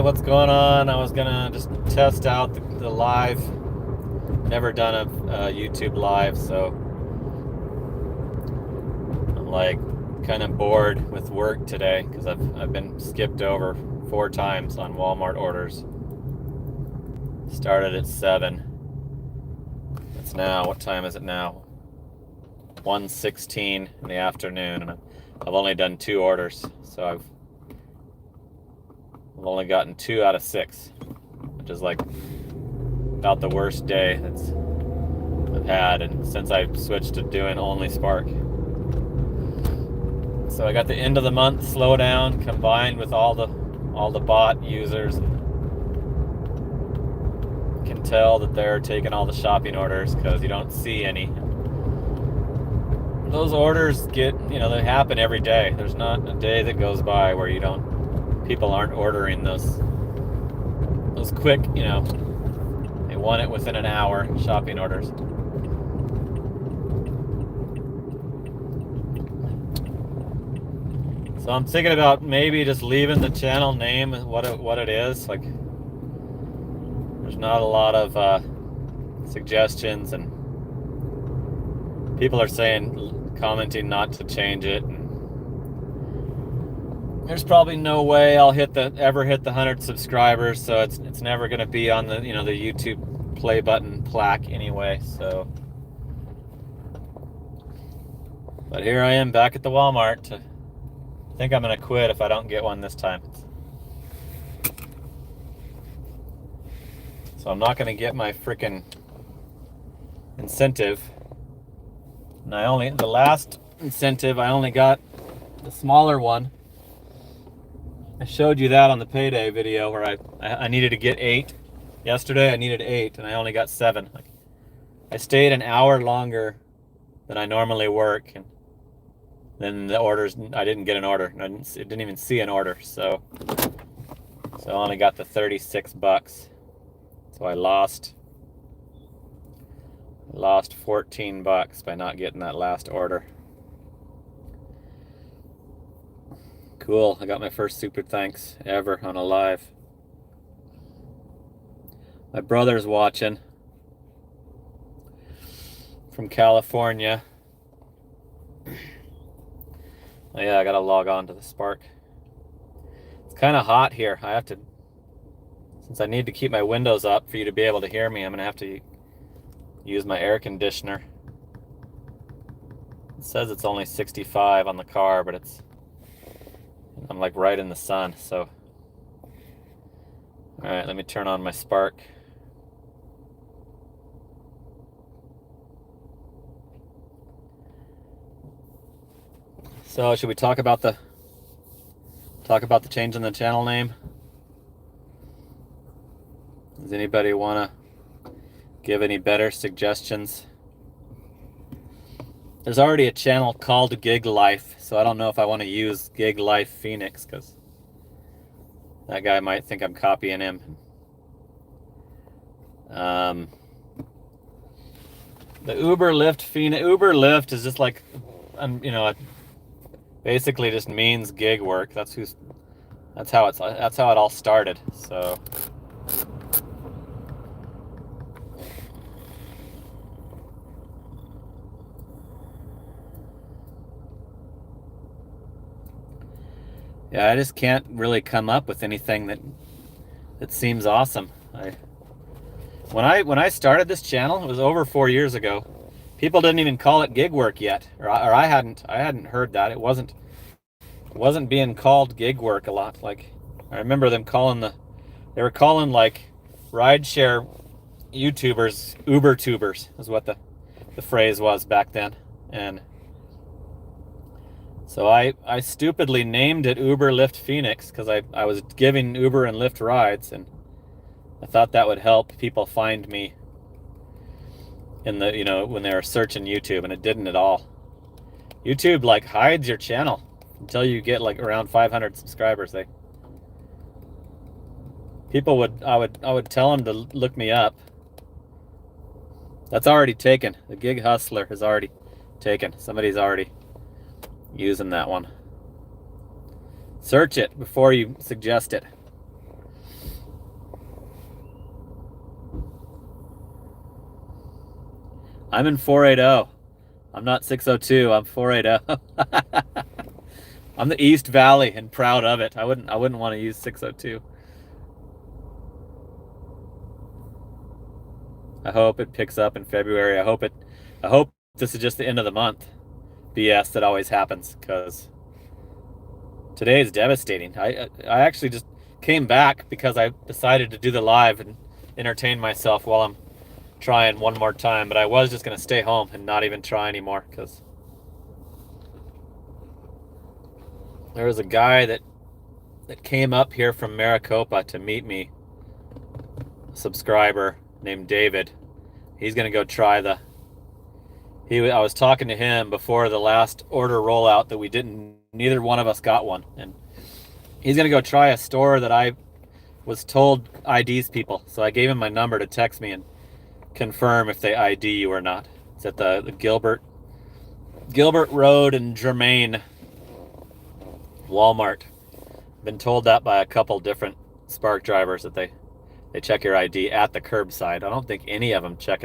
what's going on? I was gonna just test out the live. Never done a YouTube live, so I'm like kind of bored with work today because I've been skipped over 4 times on Walmart orders. Started at 7. It's now, what time is it now? 1:16 in the afternoon, and I've only done 2 orders, so I've only gotten 2 out of 6, which is like about the worst day I've had, and since I switched to doing only Spark. So I got the end of the month slowdown combined with all the bot users. Can tell that they're taking all the shopping orders because you don't see any. Those orders get, they happen every day. There's not a day that goes by where people aren't ordering those quick, they want it within an hour shopping orders. So I'm thinking about maybe just leaving the channel name what it is. Like, there's not a lot of suggestions, and people are commenting not to change it. And there's probably no way I'll ever hit the 100 subscribers, so it's never going to be on the the YouTube play button plaque anyway. So, but here I am back at the Walmart. I think I'm going to quit if I don't get one this time. So I'm not going to get my freaking incentive. And the last incentive, I only got the smaller one. I showed you that on the payday video where I needed to get 8. Yesterday I needed 8 and I only got 7. Like, I stayed an hour longer than I normally work, and then the orders, I didn't get an order. I didn't even see an order, so I only got the $36. So I lost $14 by not getting that last order. Cool, I got my first super thanks ever on a live. My brother's watching from California. Oh yeah, I gotta log on to the Spark. It's kind of hot here. Since I need to keep my windows up for you to be able to hear me, I'm gonna have to use my air conditioner. It says it's only 65 on the car, but I'm like right in the sun, so. All right, let me turn on my Spark. So should we talk about the change in the channel name? Does anybody want to give any better suggestions? There's already a channel called Gig Life, so I don't know if I want to use Gig Life Phoenix because that guy might think I'm copying him. The Lyft Phoenix. Lyft is just like, it basically just means gig work. That's how it all started. So. Yeah, I just can't really come up with anything that seems awesome. When I started this channel, it was over 4 years ago. People didn't even call it gig work yet, or I hadn't heard that. It wasn't being called gig work a lot. Like, I remember them they were calling like rideshare YouTubers Uber tubers is what the phrase was back then. And so I stupidly named it Lyft Phoenix because I was giving Uber and Lyft rides, and I thought that would help people find me in the when they were searching YouTube, and it didn't at all. YouTube like hides your channel until you get like around 500 subscribers. I would tell them to look me up. That's already taken. The Gig Hustler is already taken. Somebody's already using that one. Search it before you suggest it. I'm in 480. I'm not 602. I'm 480. I'm the East Valley and proud of it. I wouldn't want to use 602. I hope it picks up in February. I hope this is just the end of the month. BS that always happens, because today is devastating. I actually just came back because I decided to do the live and entertain myself while I'm trying one more time, but I was just going to stay home and not even try anymore, because there was a guy that came up here from Maricopa to meet me, a subscriber named David. He's going to go try the I was talking to him before the last order rollout that we didn't, neither one of us got one, and he's going to go try a store that I was told IDs people. So I gave him my number to text me and confirm if they ID you or not. It's at the Gilbert Road and Germain Walmart. Been told that by a couple different Spark drivers that they check your ID at the curbside. I don't think any of them check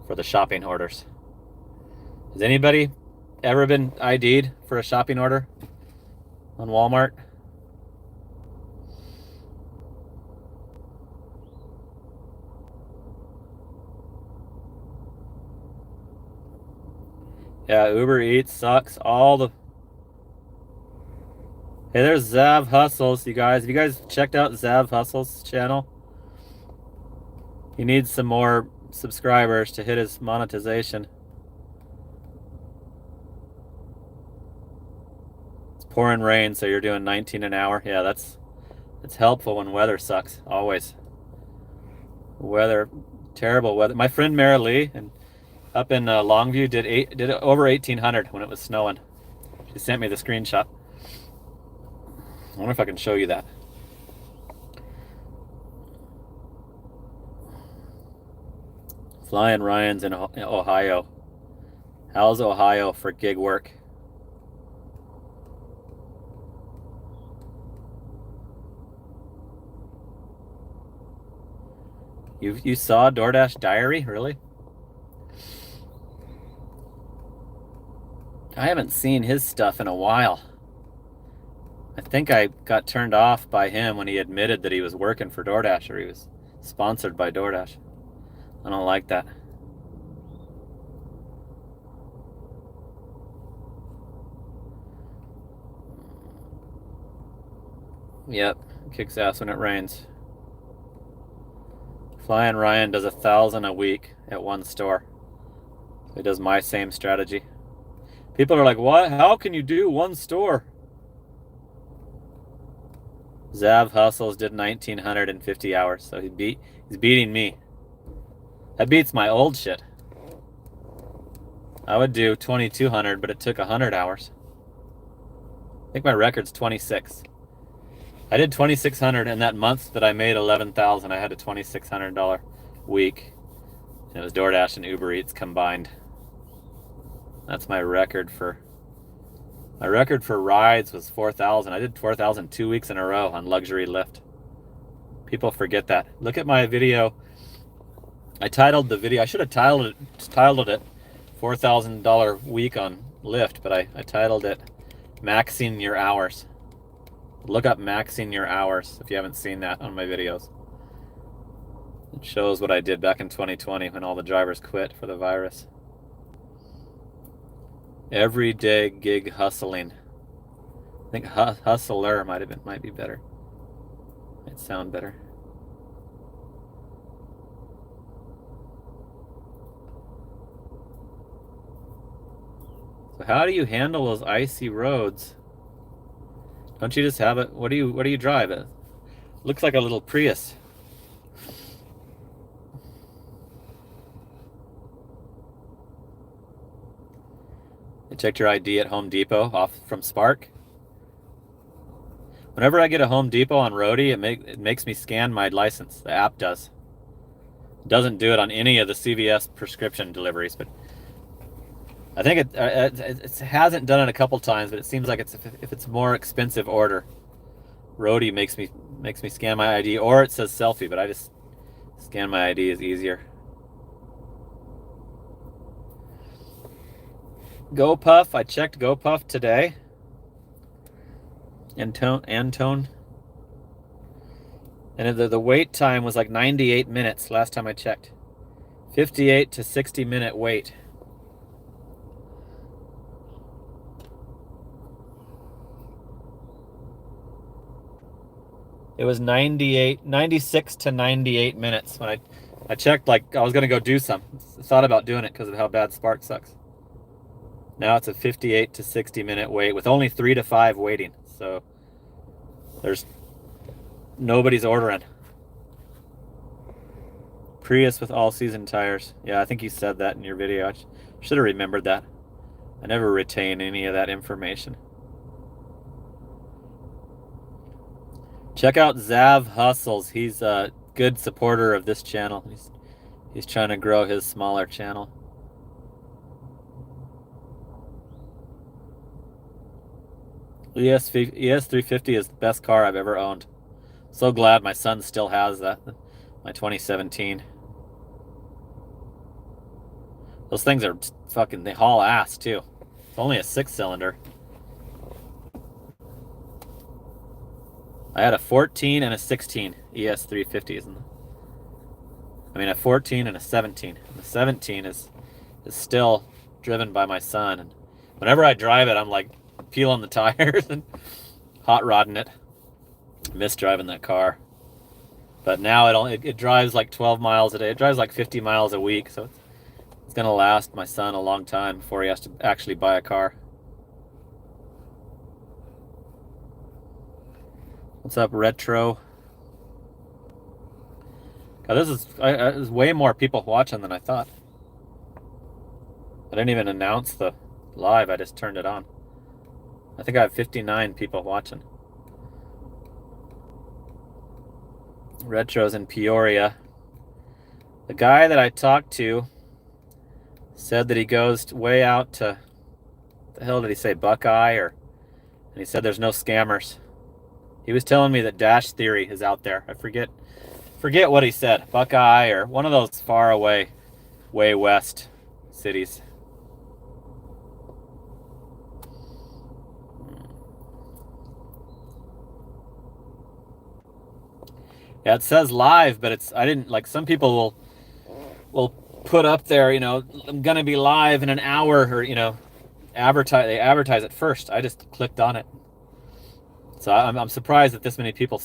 for the shopping orders. Has anybody ever been ID'd for a shopping order on Walmart? Yeah, Uber Eats sucks. Hey, there's Zav Hustles, you guys. Have you guys checked out Zav Hustles channel? He needs some more subscribers to hit his monetization. It's pouring rain, so you're doing 19 an hour. Yeah, that's helpful when weather sucks. Always. Terrible weather. My friend Mara Lee and up in Longview did over 1,800 when it was snowing. She sent me the screenshot. I wonder if I can show you that. Flying Ryan's in Ohio. How's Ohio for gig work? You saw DoorDash Diary? Really? I haven't seen his stuff in a while. I think I got turned off by him when he admitted that he was working for DoorDash, or he was sponsored by DoorDash. I don't like that. Yep, kicks ass when it rains. Flying Ryan does 1,000 a week at one store. He does my same strategy. People are like, what? How can you do one store? Zav Hustles did 1,950 hours, so he's beating me. That beats my old shit. I would do 2,200, but it took 100 hours. I think my record's 26. I did 2,600 in that month that I made 11,000. I had a $2,600 week, and it was DoorDash and Uber Eats combined. That's my record for. My record for rides was 4,000. I did 4,000 2 weeks in a row on luxury Lyft. People forget that. Look at my video. I titled the video. I should have titled it $4,000 week on Lyft, but I titled it Maxing Your Hours. Look up Maxing Your Hours if you haven't seen that on my videos. It shows what I did back in 2020 when all the drivers quit for the virus. Everyday gig hustling. I think hustler might be better. Might sound better. So how do you handle those icy roads? Don't you just have it? What do you drive? It looks like a little Prius. You checked your ID at Home Depot off from Spark? Whenever I get a Home Depot on Roadie, it makes me scan my license. The app does. It doesn't do it on any of the CVS prescription deliveries, but I think it hasn't done it a couple times, but it seems like if it's a more expensive order, Roadie makes me scan my ID, or it says selfie, but I just scan my ID is easier. GoPuff, I checked GoPuff today. Antone. And the wait time was like 98 minutes last time I checked. 58 to 60 minute wait. It was 96 to 98 minutes when I checked, like I was going to go do some. Thought about doing it because of how bad Spark sucks. Now it's a 58 to 60 minute wait with only 3 to 5 waiting. So there's nobody's ordering. Prius with all season tires. Yeah, I think you said that in your video. I should have remembered that. I never retain any of that information. Check out Zav Hustles. He's a good supporter of this channel. He's trying to grow his smaller channel. ES350 is the best car I've ever owned. So glad my son still has that. My 2017. Those things are fucking, they haul ass too. It's only a 6-cylinder. I had a 14 and a 16 ES350s. I mean, a 14 and a 17. And the 17 is still driven by my son. And whenever I drive it, I'm like peeling the tires and hot rodding it. I miss driving that car. But now it drives like 12 miles a day. It drives like 50 miles a week. So it's going to last my son a long time before he has to actually buy a car. What's up, Retro? God, there's way more people watching than I thought. I didn't even announce the live. I just turned it on. I think I have 59 people watching. Retro's in Peoria. The guy that I talked to said that he goes way out to, the hell did he say, Buckeye, and he said there's no scammers. He was telling me that Dash Theory is out there. I forget what he said. Buckeye or one of those far away, way west cities. Yeah, it says live, but I didn't, like, some people will put up there, you know, I'm going to be live in an hour, or, you know, they advertise it first. I just clicked on it. So I'm surprised that this many people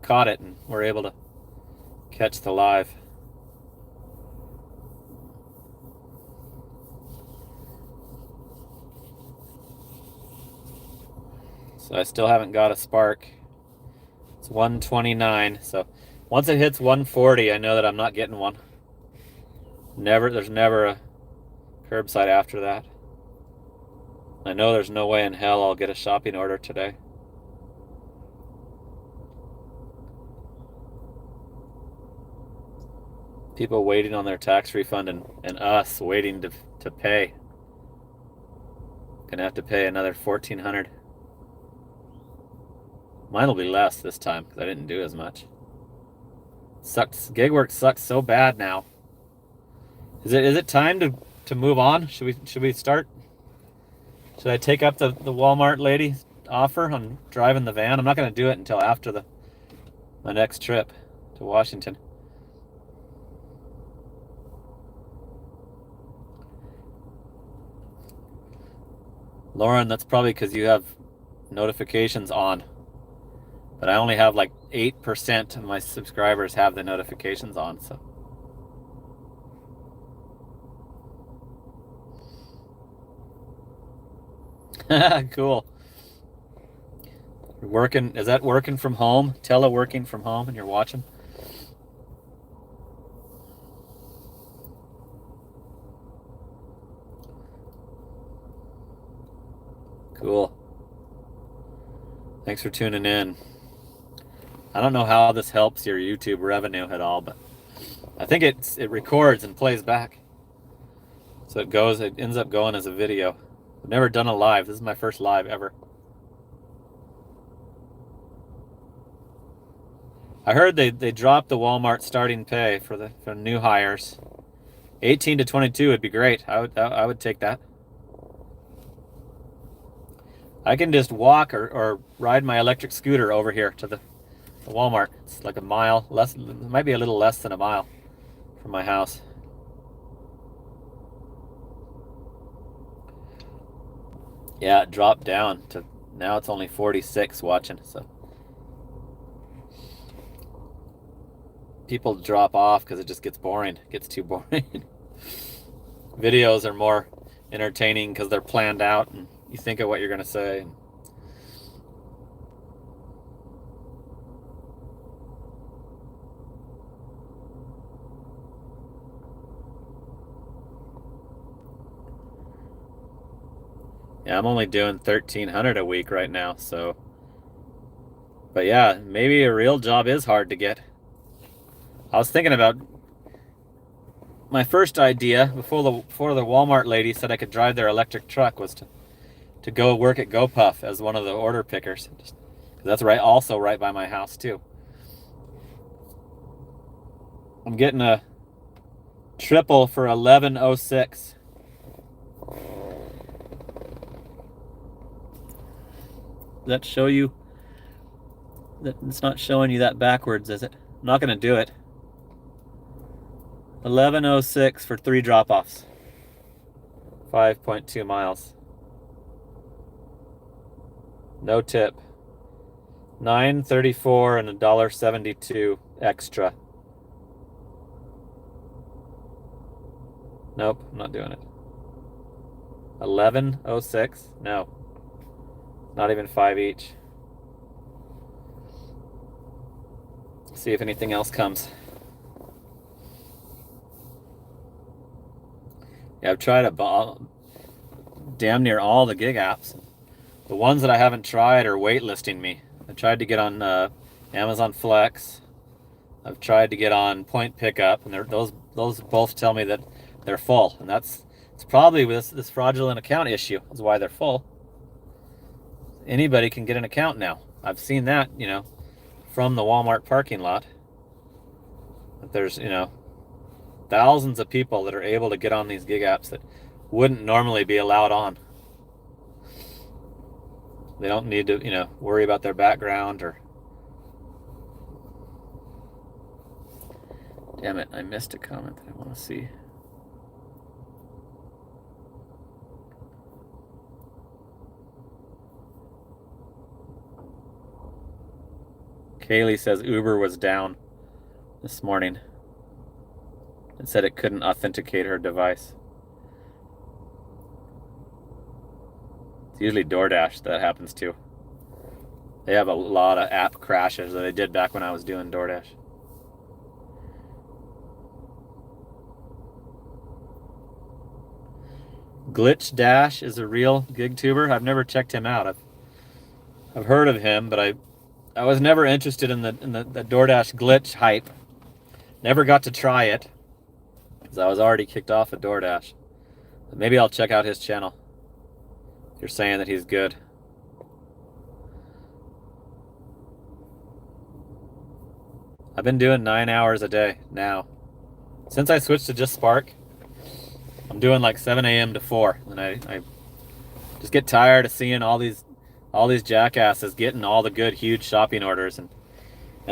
caught it and were able to catch the live. So I still haven't got a Spark. It's 129. So once it hits 140, I know that I'm not getting one. There's never a curbside after that. I know there's no way in hell I'll get a shopping order today. People waiting on their tax refund and us waiting to pay. Gonna have to pay another $1,400. Mine will be less this time because I didn't do as much. Gig work sucks so bad now. Is it time to move on? Should we start? Should I take up the Walmart lady's offer on driving the van? I'm not gonna do it until after my next trip to Washington. Lauren, that's probably because you have notifications on. But I only have like 8% of my subscribers have the notifications on, so. Cool. You're working, is that working from home? Teleworking from home and you're watching? Cool. Thanks for tuning in. I don't know how this helps your YouTube revenue at all, but I think it records and plays back. So it ends up going as a video. I've never done a live. This is my first live ever. I heard they dropped the Walmart starting pay for new hires. 18 to 22 would be great. I would take that. I can just walk or ride my electric scooter over here to the Walmart. It's like a mile, less, it might be a little less than a mile from my house. Yeah, it dropped down to, now it's only 46 watching, so. People drop off because it just gets boring. It gets too boring. Videos are more entertaining because they're planned out and you think of what you're going to say. Yeah, I'm only doing 1,300 a week right now, so. But yeah, maybe a real job is hard to get. I was thinking about my first idea before the Walmart lady said I could drive their electric truck was to go work at GoPuff as one of the order pickers. That's right, also right by my house too. I'm getting a triple for 11.06. Does that show you? It's not showing you that backwards, is it? I'm not going to do it. 11.06 for 3 drop-offs. 5.2 miles. No tip. 9.34 and $1.72 extra. Nope, I'm not doing it. 11.06? No. Not even 5 each. See if anything else comes. Yeah, I've tried damn near all the gig apps. The ones that I haven't tried are waitlisting me. I tried to get on Amazon Flex. I've tried to get on Point Pickup, and those both tell me that they're full, and it's probably this fraudulent account issue is why they're full. Anybody can get an account now. I've seen that, from the Walmart parking lot. That there's, thousands of people that are able to get on these gig apps that wouldn't normally be allowed on. They don't need to, worry about their background or... Damn it, I missed a comment that I want to see. Kaylee says Uber was down this morning. It said it couldn't authenticate her device. It's usually DoorDash that happens to. They have a lot of app crashes that they did back when I was doing DoorDash. Glitch Dash is a real gig tuber. I've never checked him out. I've heard of him, but I was never interested in the DoorDash glitch hype. Never got to try it because I was already kicked off of DoorDash. But maybe I'll check out his channel. You're saying that he's good. I've been doing 9 hours a day now. Since I switched to just Spark, I'm doing like 7 a.m. to 4. And I just get tired of seeing all these jackasses getting all the good, huge shopping orders. And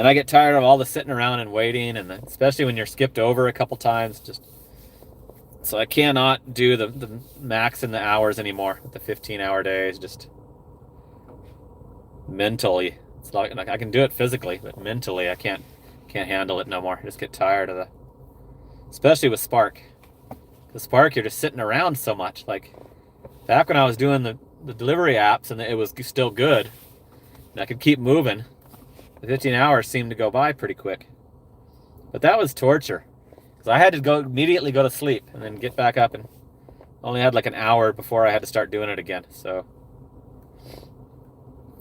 I get tired of all the sitting around and waiting, and especially when you're skipped over a couple times. So I cannot do the max in the hours anymore with the 15-hour days. Just mentally, it's like I can do it physically, but mentally I can't handle it no more. I just get tired of especially with Spark. The Spark, you're just sitting around so much. Like back when I was doing the delivery apps and it was still good, and I could keep moving, the 15 hours seemed to go by pretty quick. But that was torture. Because I had to immediately go to sleep and then get back up, and only had like an hour before I had to start doing it again. So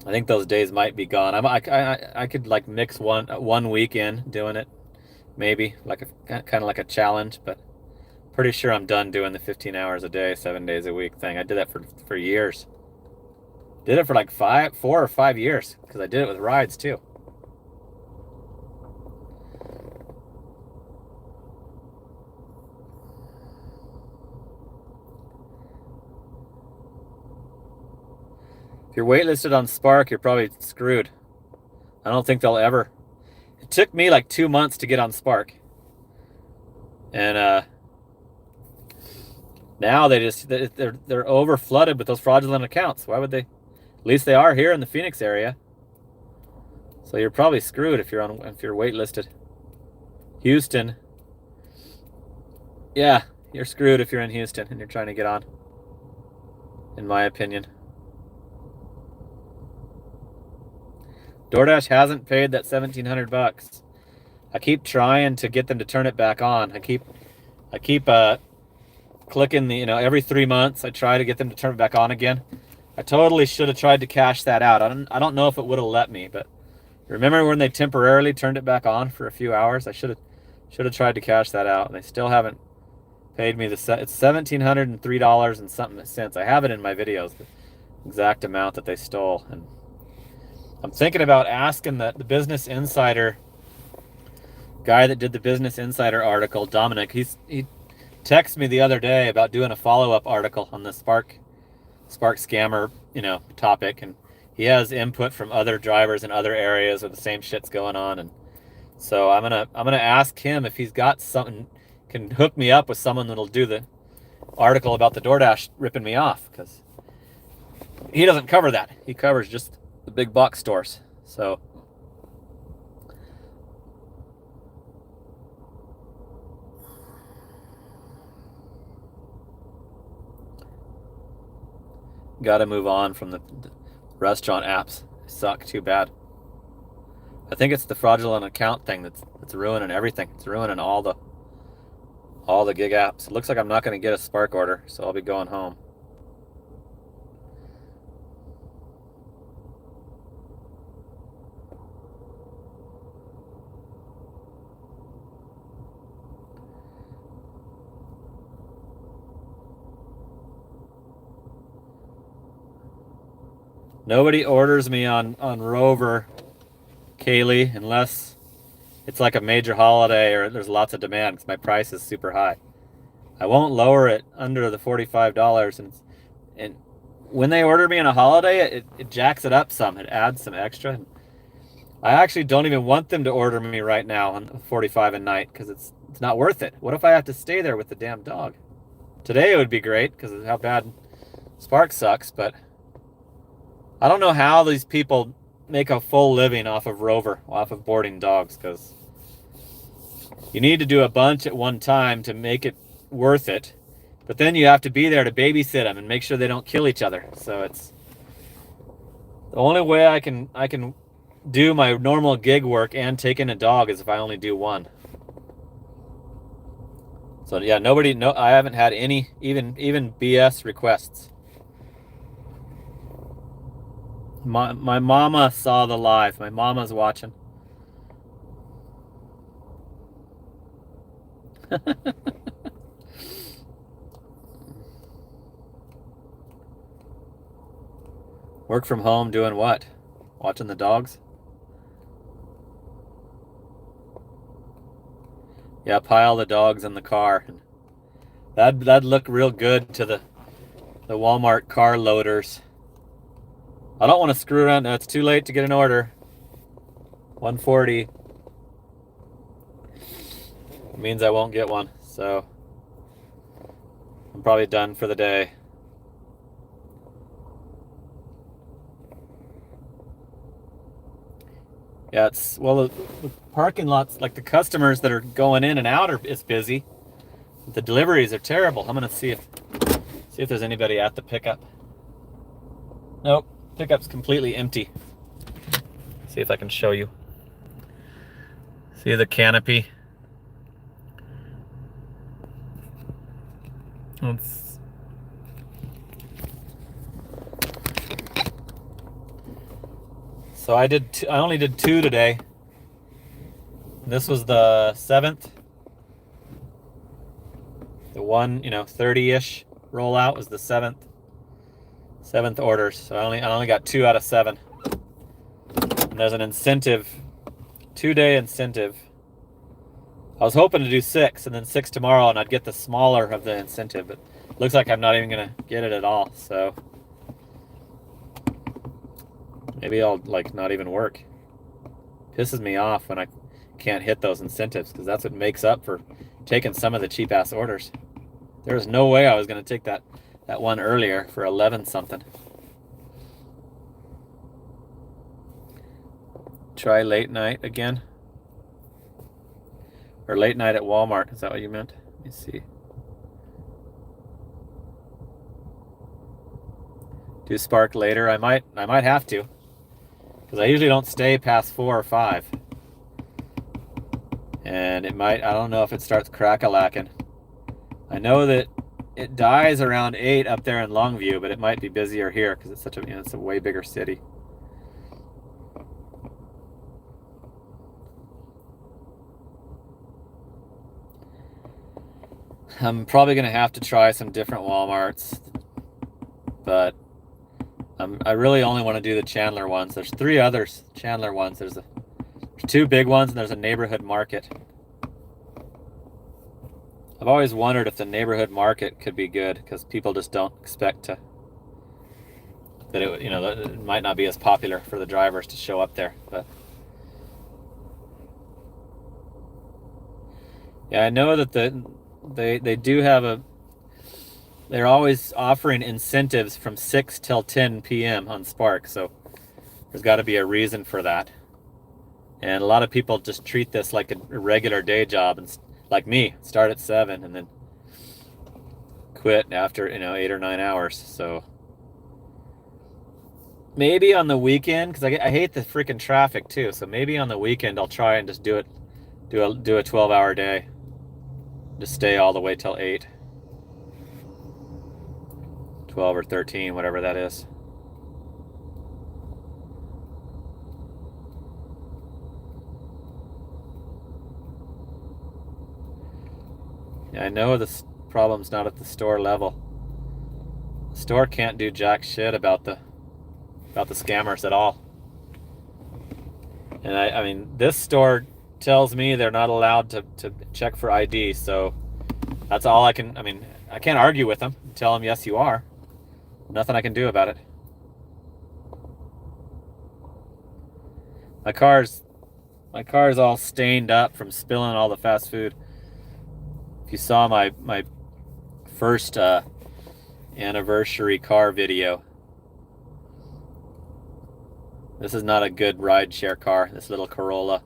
I think those days might be gone. I could like mix one week in doing it, maybe like kind of like a challenge, but pretty sure I'm done doing the 15 hours a day, 7 days a week thing. I did that for years. Did it for like 4 or 5 years because I did it with rides too. If you're waitlisted on Spark, you're probably screwed. I don't think they'll ever. It took me like 2 months to get on Spark. And now they're over flooded with those fraudulent accounts. Why would they? At least they are here in the Phoenix area. So you're probably screwed if you're waitlisted. Houston. Yeah, you're screwed if you're in Houston and you're trying to get on. In my opinion. DoorDash hasn't paid that $1,700. I keep trying to get them to turn it back on. I keep clicking the, every 3 months I try to get them to turn it back on again. I totally should have tried to cash that out. I don't know if it would have let me, but remember when they temporarily turned it back on for a few hours? I should have tried to cash that out, and they still haven't paid me it's $1,703 and something cents. I have it in my videos, the exact amount that they stole. And I'm thinking about asking the Business Insider guy that did the Business Insider article, Dominic. He texted me the other day about doing a follow-up article on the Spark scammer, topic, and he has input from other drivers in other areas where the same shit's going on. And so I'm gonna ask him if he's got something, can hook me up with someone that'll do the article about the DoorDash ripping me off, because he doesn't cover that. He covers just the big box stores. So gotta move on from the restaurant apps. They suck too bad. I think it's the fraudulent account thing that's ruining everything. It's ruining all the gig apps. It looks like I'm not going to get a Spark order, so I'll be going home. Nobody orders me on Rover, Kaylee, unless it's like a major holiday or there's lots of demand, because my price is super high. I won't lower it under the $45, and when they order me on a holiday, it jacks it up some. It adds some extra. I actually don't even want them to order me right now on 45 a night, because it's not worth it. What if I have to stay there with the damn dog? Today it would be great because of how bad Spark sucks, but I don't know how these people make a full living off of Rover, off of boarding dogs, because you need to do a bunch at one time to make it worth it, but then you have to be there to babysit them and make sure they don't kill each other. So it's the only way I can do my normal gig work and take in a dog is if I only do one. So yeah, I haven't had any even BS requests. My mama saw the live. My mama's watching. Work from home doing what? Watching the dogs? Yeah, pile the dogs in the car. That'd look real good to the Walmart car loaders. I don't want to screw around. No, it's too late to get an order. 140 means I won't get one, so I'm probably done for the day. Yeah, the parking lots, like the customers that are going in and out is busy. The deliveries are terrible. I'm gonna see if there's anybody at the pickup. Nope. Pickup's completely empty. See if I can show you. See the canopy? So I only did 2 today. This was the 7th. The one, 30-ish rollout was the 7th orders. So I only got 2 out of 7. And there's an incentive, 2-day incentive. I was hoping to do 6 and then 6 tomorrow, and I'd get the smaller of the incentive, but looks like I'm not even gonna get it at all. So Maybe I'll like not even work. Pisses me off when I can't hit those incentives, because that's what makes up for taking some of the cheap ass orders. There was no way I was going to take that one earlier for 11 something. Try late night again. Or late night at Walmart. Is that what you meant? Let me see. Do Spark later. I might have to, because I usually don't stay past 4 or 5. And it might, I don't know if it starts crack-a-lacking. I know that it dies around 8 up there in Longview, but it might be busier here because it's such a, it's a way bigger city. I'm probably going to have to try some different Walmarts, but I really only want to do the Chandler ones. There's 3 other Chandler ones. There's 2 big ones, and there's a neighborhood market. I've always wondered if the neighborhood market could be good, because people just don't expect to, that it, you know, that it might not be as popular for the drivers to show up there. But yeah, I know that they do have a, they're always offering incentives from 6 till 10 p.m. on Spark, so there's got to be a reason for that. And a lot of people just treat this like a regular day job, and like me, start at 7 and then quit after, 8 or 9 hours. So maybe on the weekend, because I hate the freaking traffic too. So maybe on the weekend I'll try and just do a 12-hour day. Just stay all the way till 8. 12 or 13, whatever that is. Yeah, I know this problem's not at the store level. The store can't do jack shit about the scammers at all. And I mean, this store tells me they're not allowed to check for ID, so that's all I can, I can't argue with them and tell them, yes, you are. Nothing I can do about it. My car's all stained up from spilling all the fast food. If you saw my first anniversary car video, this is not a good rideshare car, this little Corolla.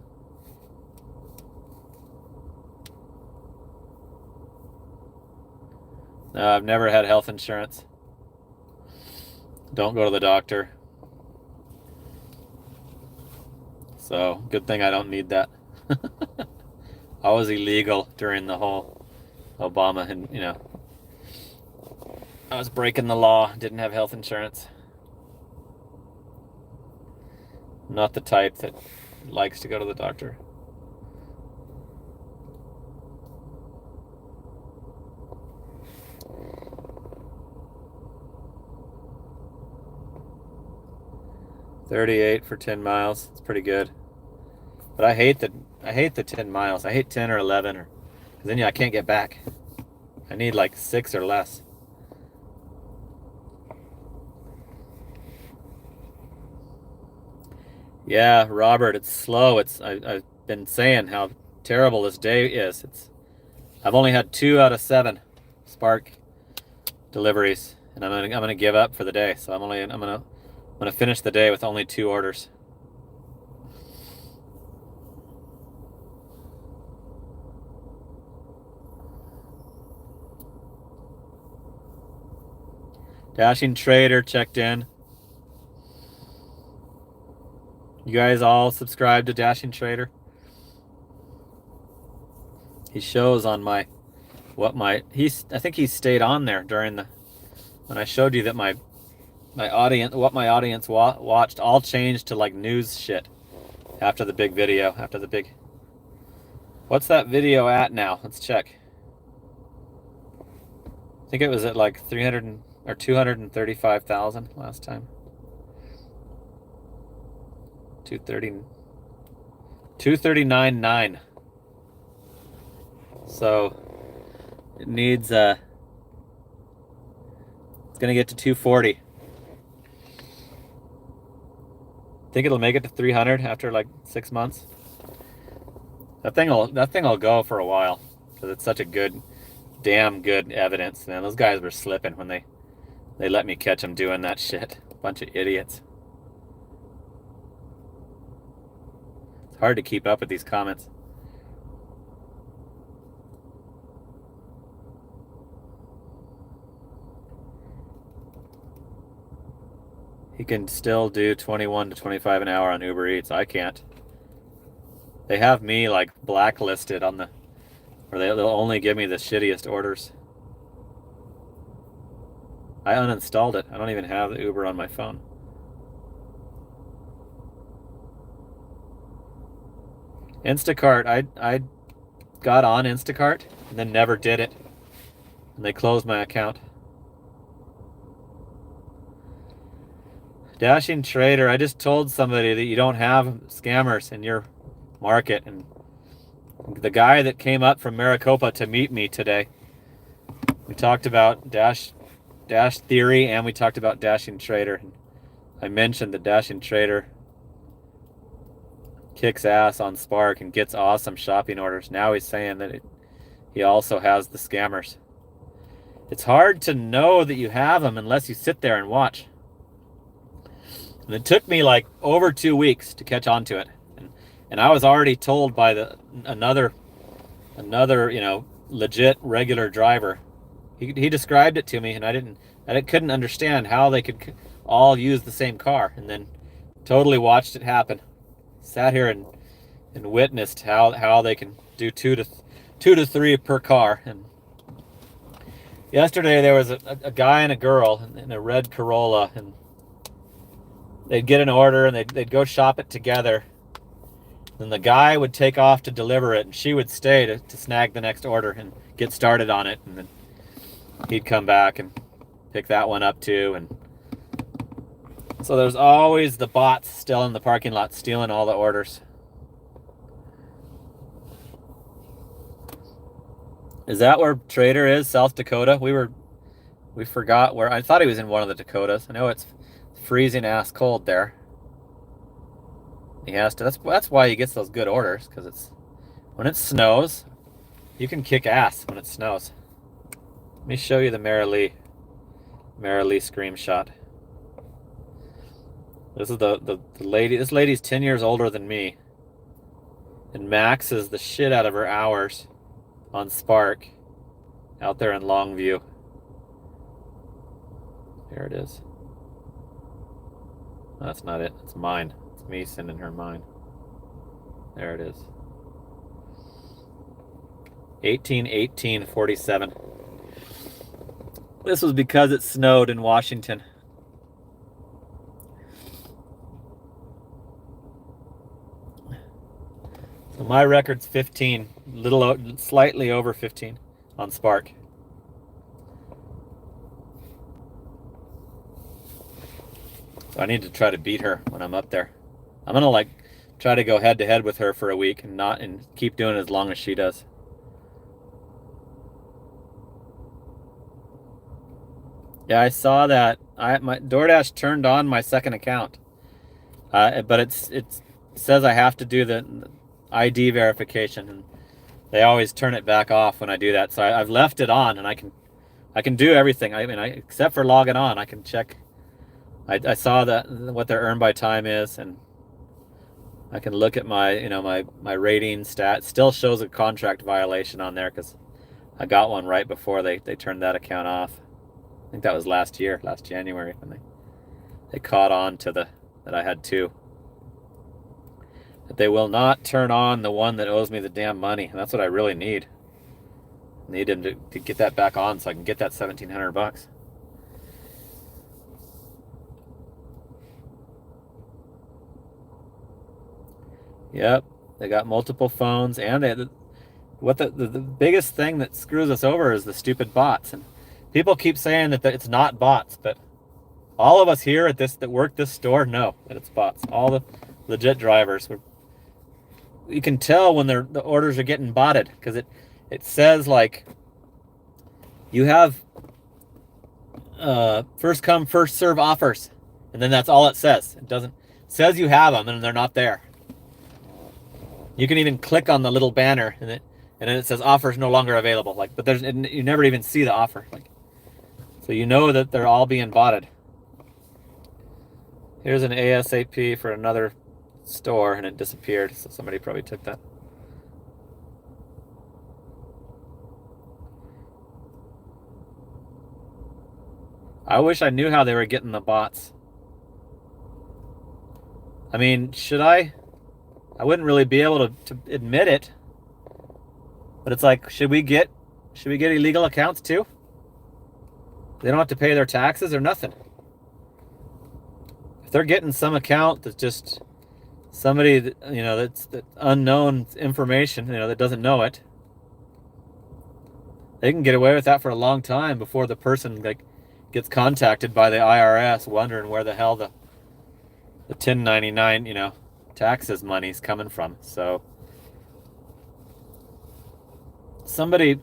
No, I've never had health insurance. Don't go to the doctor. So, good thing I don't need that. I was illegal during the whole Obama, and I was breaking the law, didn't have health insurance. I'm not the type that likes to go to the doctor. $38 for 10 miles. It's pretty good. But I hate the 10 miles. I hate 10 or 11, or because then I can't get back. I need like 6 or less. Yeah, Robert, it's slow. I've been saying how terrible this day is. I've only had 2 out of 7 Spark deliveries, and I'm gonna give up for the day. So I'm gonna finish the day with only 2 orders. Dashing Trader checked in. You guys all subscribe to Dashing Trader? He shows on I think he stayed on there during when I showed you that my audience, what my audience watched, all changed to like news shit after the big video, what's that video at now? Let's check. I think it was at like 300 or 235,000 last time. 239.9. So it needs it's gonna get to 240. Think it'll make it to 300 after like 6 months? That thing will go for a while because it's such a good, damn good evidence. Man, those guys were slipping when they let me catch them doing that shit. Bunch of idiots. It's hard to keep up with these comments. He can still do 21 to 25 an hour on Uber Eats. I can't. They have me like blacklisted on the, or they'll only give me the shittiest orders. I uninstalled it. I don't even have the Uber on my phone. Instacart, I got on Instacart and then never did it. And they closed my account. Dashing trader, I just told somebody that you don't have scammers in your market. And the guy that came up from Maricopa to meet me today, we talked about Dash Theory and we talked about Dashing Trader. I mentioned the Dashing Trader kicks ass on Spark and gets awesome shopping orders. Now he's saying that he also has the scammers. It's hard to know that you have them unless you sit there and watch. And it took me like over 2 weeks to catch on to it. And I was already told by another legit regular driver. He described it to me and I couldn't understand how they could all use the same car, and then totally watched it happen. Sat here and witnessed how they can do two to three per car. And yesterday there was a guy and a girl in a red Corolla, and they'd get an order and they'd go shop it together. Then the guy would take off to deliver it, and she would stay to snag the next order and get started on it. And then he'd come back and pick that one up too. And so there's always the bots still in the parking lot stealing all the orders. Is that where Trader is? South Dakota? We forgot where. I thought he was in one of the Dakotas. I know it's freezing ass cold there. He has to. That's why he gets those good orders, because when it snows, you can kick ass when it snows. Let me show you the Mara Lee screenshot. This is the lady. This lady's 10 years older than me, and maxes the shit out of her hours on Spark out there in Longview. Here it is. No, that's not it. It's mine. It's me sending her mine. There it is. 18/18/47. This was because it snowed in Washington. So my record's 15, slightly over 15 on Spark. So I need to try to beat her when I'm up there. I'm gonna try to go head to head with her for a week and keep doing it as long as she does. Yeah, I saw that. My DoorDash turned on my second account, but it says I have to do the ID verification, and they always turn it back off when I do that. So I've left it on, and I can do everything. I mean, except for logging on, I can check. I saw what their earn by time is, and I can look at my rating stat. Still shows a contract violation on there because I got one right before they turned that account off. I think that was last January, when they caught on to that I had two. That they will not turn on the one that owes me the damn money, and that's what I really need. I need him to get that back on so I can get that $1,700. Yep, they got multiple phones, and the biggest thing that screws us over is the stupid bots. And people keep saying that it's not bots, but all of us here that work this store know that it's bots. All the legit drivers, you can tell when the orders are getting botted, because it says you have first come first serve offers, and then that's all it says. It doesn't says you have them and they're not there. You can even click on the little banner and then it says offers no longer available. Like, but you never even see the offer. Like, so you know that they're all being botted. Here's an ASAP for another store and it disappeared. So somebody probably took that. I wish I knew how they were getting the bots. I mean, should I? I wouldn't really be able to admit it. But it's like, should we get illegal accounts too? They don't have to pay their taxes or nothing. If they're getting some account that's just somebody that, that's unknown information, that doesn't know it, they can get away with that for a long time before the person gets contacted by the IRS wondering where the hell the 1099, taxes money's coming from. So somebody,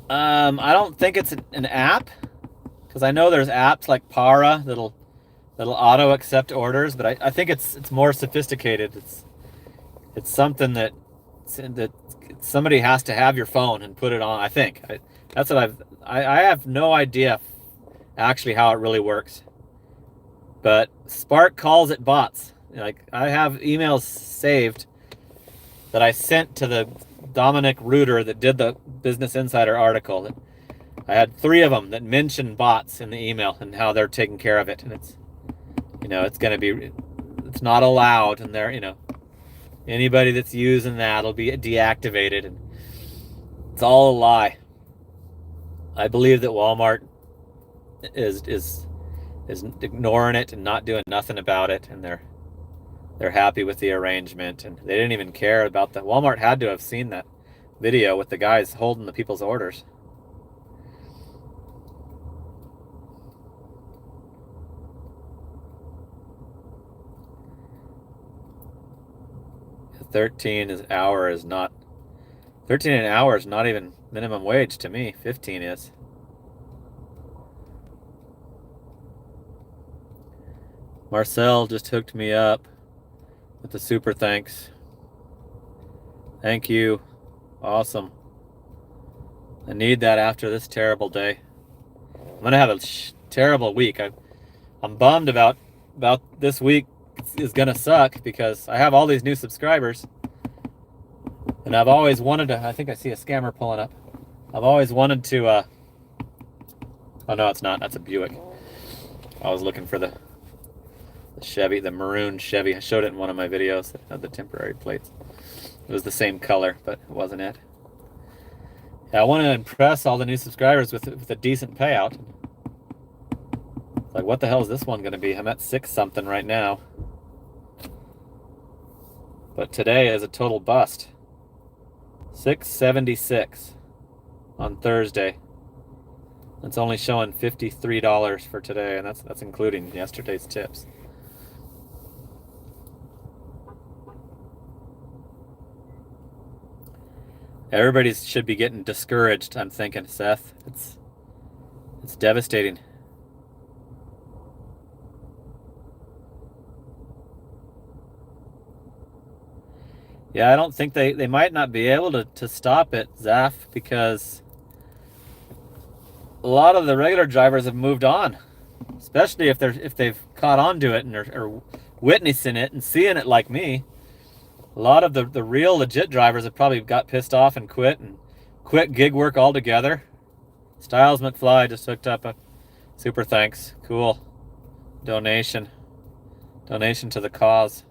I don't think it's an app, because I know there's apps like Para that'll auto accept orders, but I think it's more sophisticated. It's something that somebody has to have your phone and put it on. I think that's what I have no idea actually how it really works, but Spark calls it bots. Like, I have emails saved that I sent to the Dominic Reuter that did the Business Insider article. I had 3 of them that mentioned bots in the email and how they're taking care of it. And it's, it's not allowed. And they're, anybody that's using that will be deactivated. And it's all a lie. I believe that Walmart is ignoring it and not doing nothing about it. And they're happy with the arrangement, and they didn't even care about that. Walmart had to have seen that video with the guys holding the people's orders. $13 an hour is not even minimum wage to me. 15 is. Marcel just hooked me up with the super thanks. Thank you. Awesome. I need that after this terrible day. I'm gonna have a terrible week. I'm bummed about this week is gonna suck because I have all these new subscribers, and I've always wanted to. I think I see a scammer pulling up. I've always wanted to. Oh no, it's not. That's a Buick. I was looking for the Chevy, the maroon Chevy. I showed it in one of my videos that had the temporary plates. It was the same color, but it wasn't it. Yeah, I want to impress all the new subscribers with a decent payout. It's like, what the hell is this one going to be? I'm at 6 something right now. But today is a total bust. 676 on Thursday. It's only showing $53 for today, and that's including yesterday's tips. Everybody should be getting discouraged, I'm thinking, Seth. It's devastating. Yeah, I don't think they might not be able to stop it, Zaf, because a lot of the regular drivers have moved on, especially if they've caught on to it and are witnessing it and seeing it like me. A lot of the real legit drivers have probably got pissed off and quit gig work altogether. Styles McFly just hooked up a super thanks. Cool. Donation to the cause.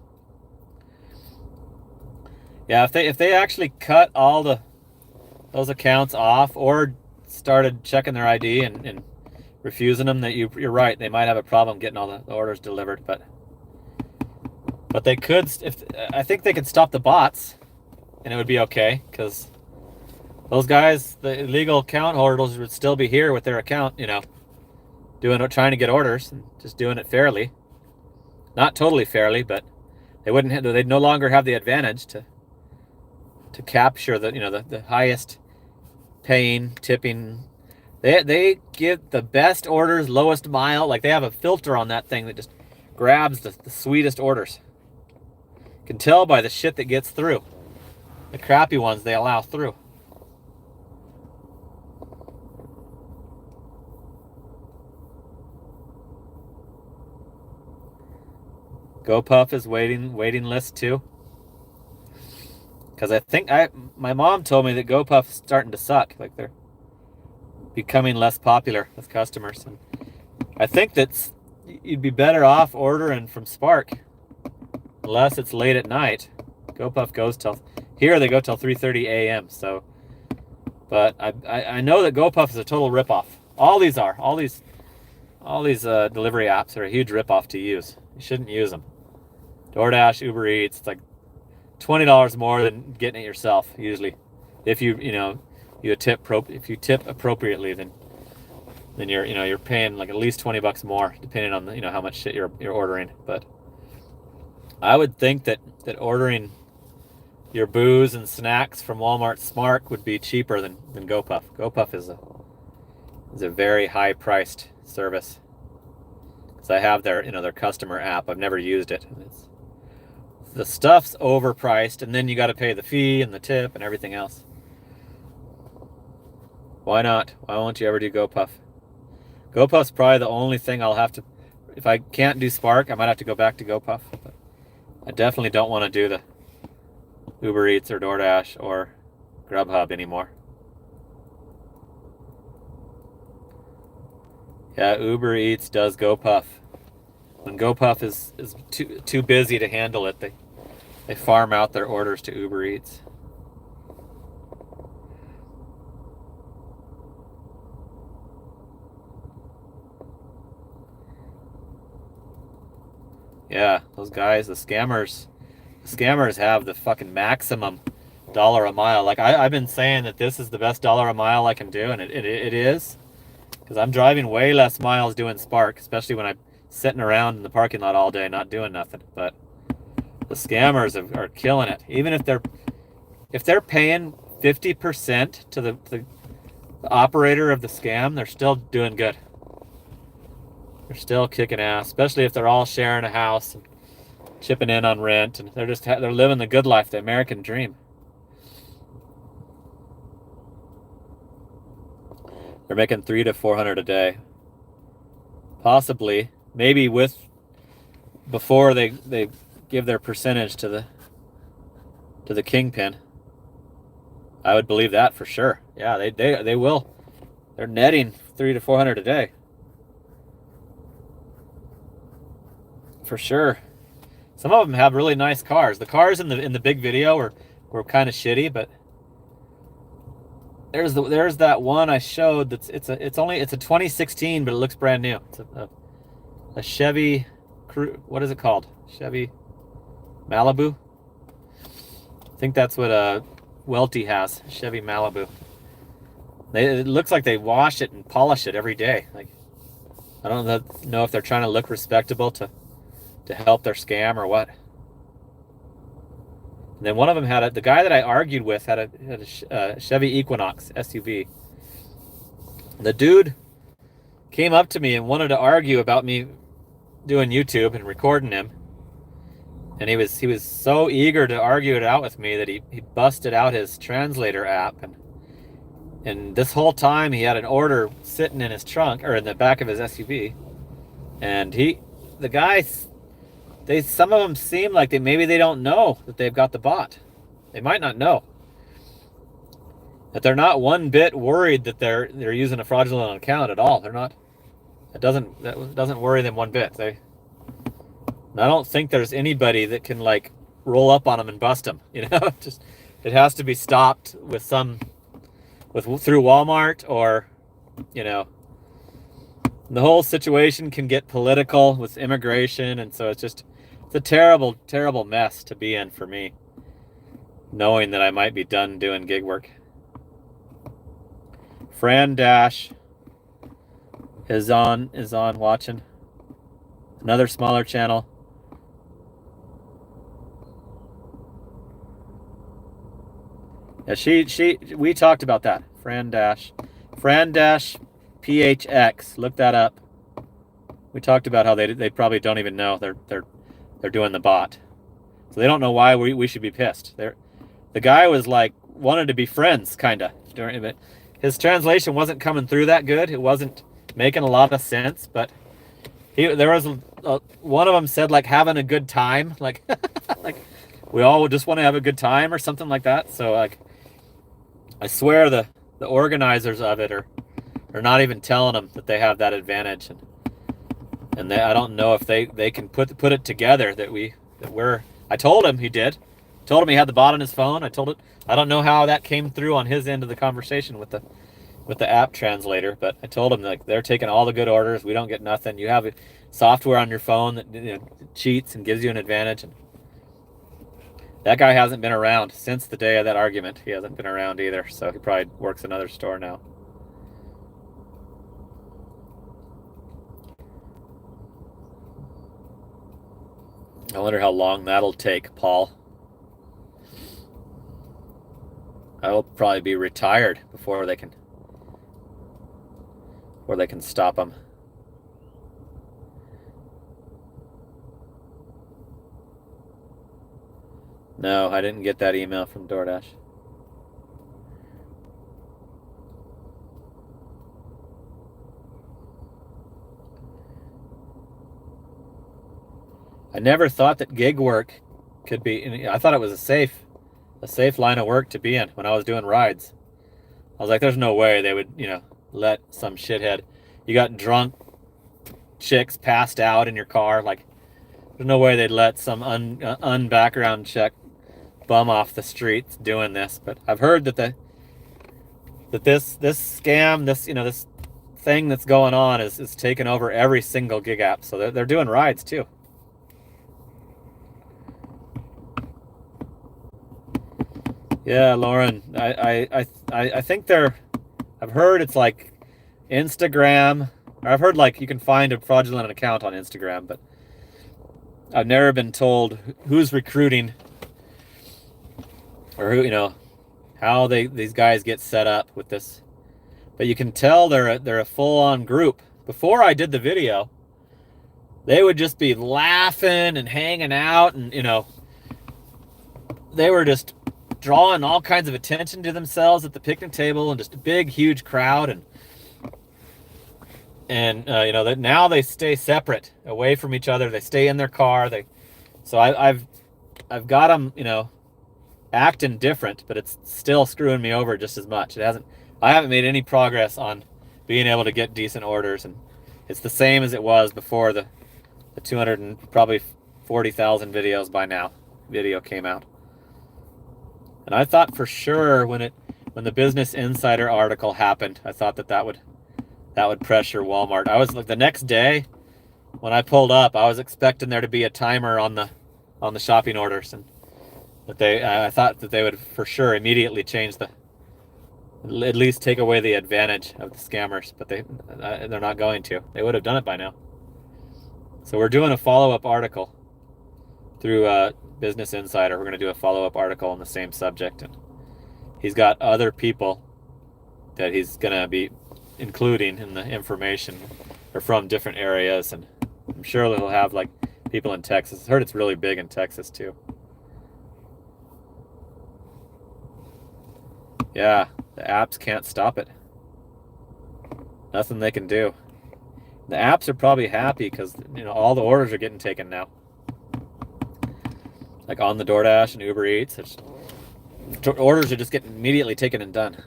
Yeah, if they actually cut all those accounts off or started checking their ID and refusing them, that you're right, they might have a problem getting all the orders delivered, but they could, I think they could stop the bots and it would be okay, because those guys, the illegal account holders, would still be here with their account, trying to get orders and just doing it fairly. Not totally fairly, but they'd no longer have the advantage to capture the highest paying, tipping They give the best orders, lowest mile. Like they have a filter on that thing that just grabs the sweetest orders. You can tell by the shit that gets through. The crappy ones they allow through. GoPuff is waiting list too. Because I think my mom told me that GoPuff is starting to suck. Like they're becoming less popular with customers. And I think that you'd be better off ordering from Spark, unless it's late at night. GoPuff goes till here they go till 3:30 a.m. So, but I know that GoPuff is a total ripoff. All these delivery apps are a huge ripoff to use. You shouldn't use them. DoorDash, Uber Eats, it's like $20 more than getting it yourself usually. If you tip appropriately, then you're paying like at least $20 more depending on how much shit you're ordering. But I would think that ordering your booze and snacks from Walmart Smart would be cheaper than GoPuff. GoPuff is a very high priced service. Because I have their customer app. I've never used it. The stuff's overpriced, and then you got to pay the fee and the tip and everything else. Why not? Why won't you ever do GoPuff? GoPuff's probably the only thing I'll have to... If I can't do Spark, I might have to go back to GoPuff. But I definitely don't want to do the Uber Eats or DoorDash or Grubhub anymore. Yeah, Uber Eats does GoPuff. When GoPuff is too busy to handle it, they farm out their orders to Uber Eats. Yeah, those guys, the scammers have the fucking maximum dollar a mile. Like I've been saying that this is the best dollar a mile I can do, and it is. Because I'm driving way less miles doing Spark, especially when I'm sitting around in the parking lot all day not doing nothing. But the scammers are killing it. Even if they're paying 50% to the operator of the scam, they're still doing good. They're still kicking ass, especially if they're all sharing a house and chipping in on rent, and they're living the good life, the American dream. They're making $300 to $400 a day, possibly, maybe before they give their percentage to the kingpin. I would believe that for sure. Yeah, they will. They're netting $300 to $400 a day. For sure. Some of them have really nice cars. The cars in the big video were kind of shitty, but there's that one I showed that's it's a 2016, but it looks brand new. It's a Chevy what is it called? Chevy Malibu? I think that's what Welty has, Chevy Malibu. It looks like they wash it and polish it every day. Like I don't know if they're trying to look respectable to help their scam or what. And then one of them the guy that I argued with had a Chevy Equinox SUV. The dude came up to me and wanted to argue about me doing YouTube and recording him. And he was so eager to argue it out with me that he busted out his translator app, and this whole time he had an order sitting in his trunk or in the back of his SUV. And some of them seem like maybe they don't know that they've got the bot. They might not know that they're not one bit worried that they're using a fraudulent account at all. They're not. That doesn't worry them one bit. I don't think there's anybody that can like roll up on them and bust them. Just it has to be stopped through Walmart or the whole situation can get political with immigration, and so it's a terrible, terrible mess to be in for me, knowing that I might be done doing gig work. Fran Dash is on watching. Another smaller channel. Yeah, we talked about that. Fran Dash PHX. Look that up. We talked about how they probably don't even know they're doing the bot, so they don't know why we should be pissed. The guy was like wanted to be friends, kinda during it. His translation wasn't coming through that good. It wasn't making a lot of sense, but there was one of them said like having a good time, like like we all just want to have a good time or something like that. So like I swear the organizers of it are not even telling them that they have that advantage, and I don't know if they can put it together that we're. I told him he did. Told him he had the bot on his phone. I don't know how that came through on his end of the conversation with the app translator, but I told him like they're taking all the good orders. We don't get nothing. You have software on your phone that cheats and gives you an advantage. And that guy hasn't been around since the day of that argument. He hasn't been around either, so he probably works another store now. I wonder how long that'll take, Paul. I will probably be retired before they can stop them. No, I didn't get that email from DoorDash. I never thought that gig work could be. I thought it was a safe line of work to be in when I was doing rides. I was like, there's no way they would, let some shithead. You got drunk chicks passed out in your car. Like, there's no way they'd let some unbackground check bum off the streets doing this. But I've heard that this scam, this thing that's going on is taking over every single gig app. So they're doing rides too. Yeah, Lauren, I think I've heard it's like Instagram, or I've heard like you can find a fraudulent account on Instagram, but I've never been told who's recruiting or who, how these guys get set up with this. But you can tell they're a full-on group. Before I did the video, they would just be laughing and hanging out, and they were just drawing all kinds of attention to themselves at the picnic table, and just a big, huge crowd, and that now they stay separate, away from each other. They stay in their car. So I've got them, acting different, but it's still screwing me over just as much. I haven't made any progress on being able to get decent orders, and it's the same as it was before the 200 and probably 40,000 videos by now video came out. And I thought for sure when the Business Insider article happened, I thought that would pressure Walmart. I was like, the next day when I pulled up, I was expecting there to be a timer on the shopping orders, and that I thought that they would for sure immediately change at least take away the advantage of the scammers, but they're not going to. They would have done it by now. So we're doing a follow-up article through Business Insider. We're going to do a follow-up article on the same subject, and he's got other people that he's going to be including in the information, or from different areas, and I'm sure he'll have like people in Texas. I heard it's really big in Texas too. Yeah, the apps can't stop it. Nothing they can do. The apps are probably happy because all the orders are getting taken now. Like on the DoorDash and Uber Eats, orders are just getting immediately taken and done.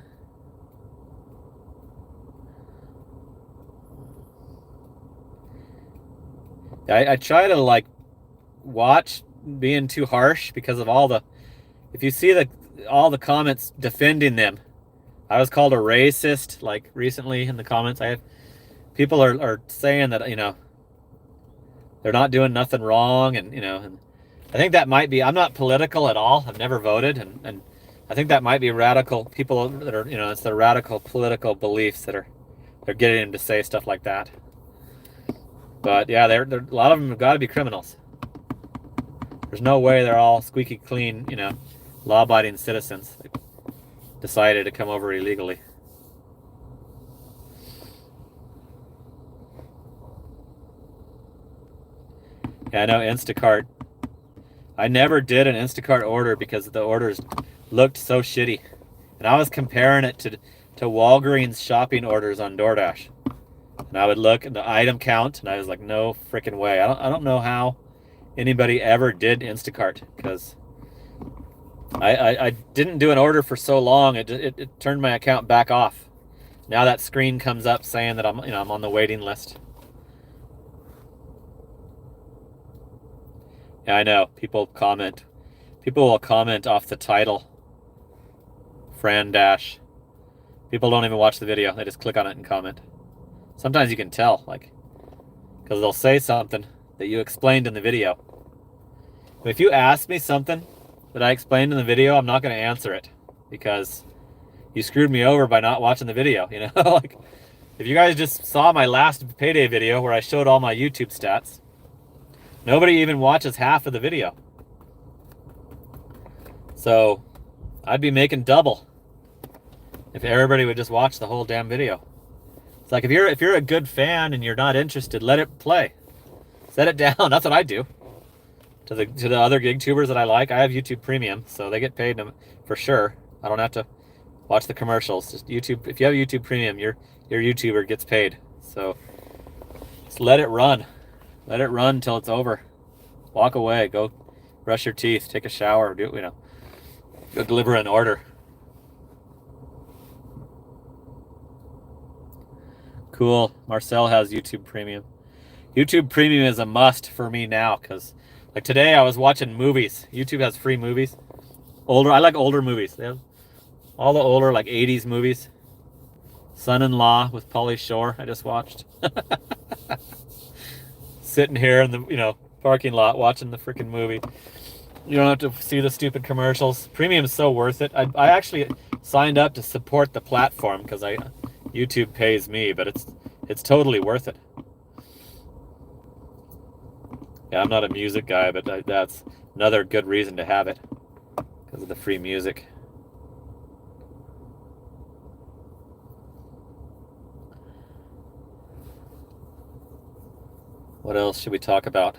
I try to like watch being too harsh because of if you see all the comments defending them. I was called a racist like recently in the comments. People are saying that they're not doing nothing wrong, and and I think that might be, I'm not political at all. I've never voted, and I think that might be radical people that are, it's the radical political beliefs they're getting them to say stuff like that. But yeah, a lot of them have got to be criminals. There's no way they're all squeaky clean, law-abiding citizens that decided to come over illegally. Yeah, I know Instacart. I never did an Instacart order because the orders looked so shitty. And I was comparing it to Walgreens shopping orders on DoorDash. And I would look at the item count and I was like, no freaking way. I don't know how anybody ever did Instacart, because I didn't do an order for so long, it turned my account back off. Now that screen comes up saying that I'm on the waiting list. Yeah, I know. People will comment off the title. Fran Dash. People don't even watch the video. They just click on it and comment. Sometimes you can tell, like, because they'll say something that you explained in the video. If you ask me something that I explained in the video, I'm not going to answer it because you screwed me over by not watching the video, you know? Like, if you guys just saw my last payday video where I showed all my YouTube stats, nobody even watches half of the video. So I'd be making double if everybody would just watch the whole damn video. It's like, if you're a good fan and you're not interested, let it play. Set it down. That's what I do. To the other gig tubers that I like, I have YouTube Premium, so they get paid for sure. I don't have to watch the commercials. Just YouTube. If you have YouTube Premium, your YouTuber gets paid. So just let it run. Let it run until it's over. Walk away. Go brush your teeth. Take a shower. Go deliver an order. Cool. Marcel has YouTube Premium. YouTube Premium is a must for me now, because like today I was watching movies. YouTube has free movies. I like older movies. They have all the older, like 80s movies. Son-in-Law with Pauly Shore, I just watched. Sitting here in the parking lot watching the freaking movie. You don't have to see the stupid commercials. Premium is so worth it. I actually signed up to support the platform because YouTube pays me, but it's totally worth it. Yeah, I'm not a music guy, but that's another good reason to have it, because of the free music. What else should we talk about?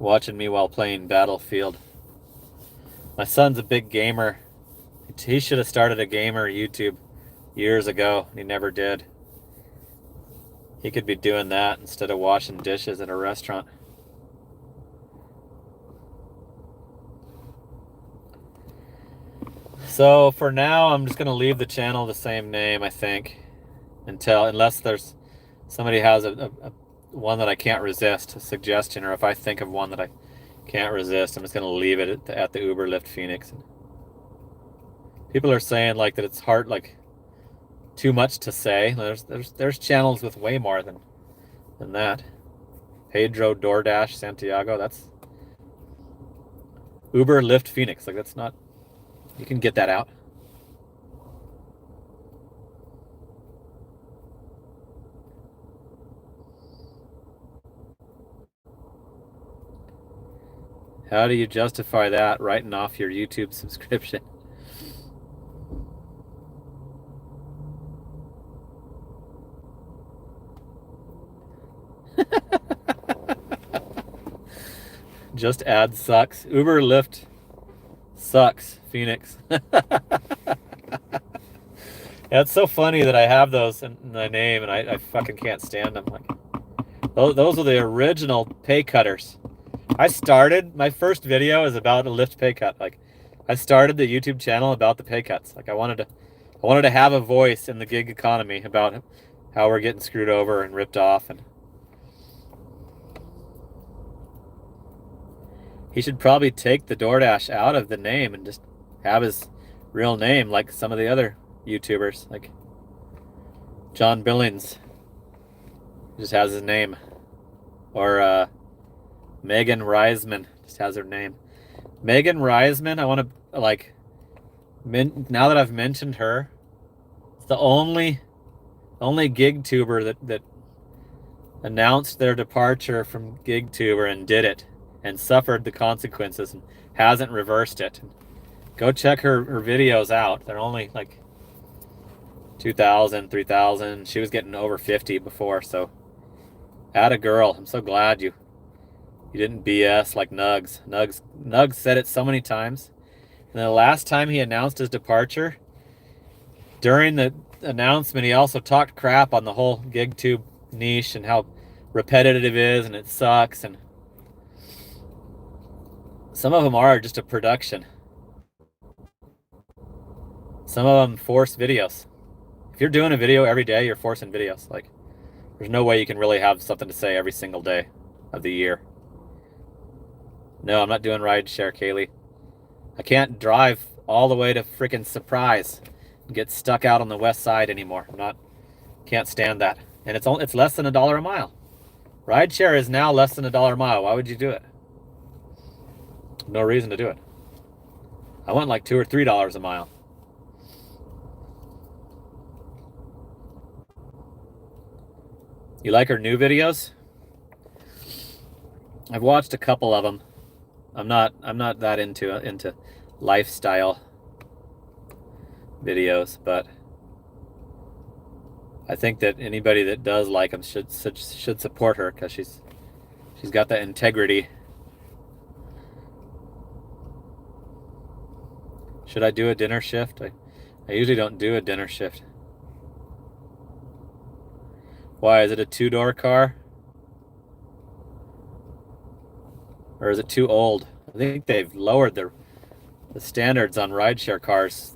Watching me while playing Battlefield. My son's a big gamer. He should have started a gamer YouTube years ago. He never did. He could be doing that instead of washing dishes at a restaurant. So for now, I'm just going to leave the channel the same name, I think, unless there's somebody has a one that I can't resist, a suggestion, or if I think of one that I can't resist, I'm just going to leave it at the Uber Lyft Phoenix. People are saying like that it's hard, like too much to say. There's channels with way more than that. Pedro DoorDash Santiago, that's Uber Lyft Phoenix. Like, that's not, you can get that out. How do you justify that, writing off your YouTube subscription? Just ad sucks. Uber Lyft sucks. Phoenix. Yeah, it's so funny that I have those in my name and I fucking can't stand them. Like, those are the original pay cutters. My first video is about a Lyft pay cut. Like, I started the YouTube channel about the pay cuts. Like, I wanted to have a voice in the gig economy about how we're getting screwed over and ripped off. And he should probably take the DoorDash out of the name and just have his real name, like some of the other YouTubers, like John Billings just has his name, or Megan Reisman just has her name. Megan Reisman, I want to, like, now that I've mentioned her, it's the only GigTuber that announced their departure from GigTuber and did it and suffered the consequences and hasn't reversed it. Go check her videos out. They're only like 2,000, 3,000. She was getting over 50 before, so atta girl. I'm so glad you didn't BS like Nugs. Nugs said it so many times. And the last time he announced his departure, during the announcement, he also talked crap on the whole GigTube niche and how repetitive it is and it sucks. And some of them are just a production. Some of them force videos. If you're doing a video every day, you're forcing videos. Like, there's no way you can really have something to say every single day of the year. No, I'm not doing rideshare, Kaylee. I can't drive all the way to freaking Surprise and get stuck out on the west side anymore. Can't stand that. And it's less than $1 a mile. Rideshare is now less than $1 a mile. Why would you do it? No reason to do it. I went like $2 or $3 a mile. You like her new videos? I've watched a couple of them. I'm not that into lifestyle videos, but I think that anybody that does like them should support her, because she's got that integrity. Should I do a dinner shift? I usually don't do a dinner shift. Why, is it a 2-door car? Or is it too old? I think they've lowered the standards on rideshare cars.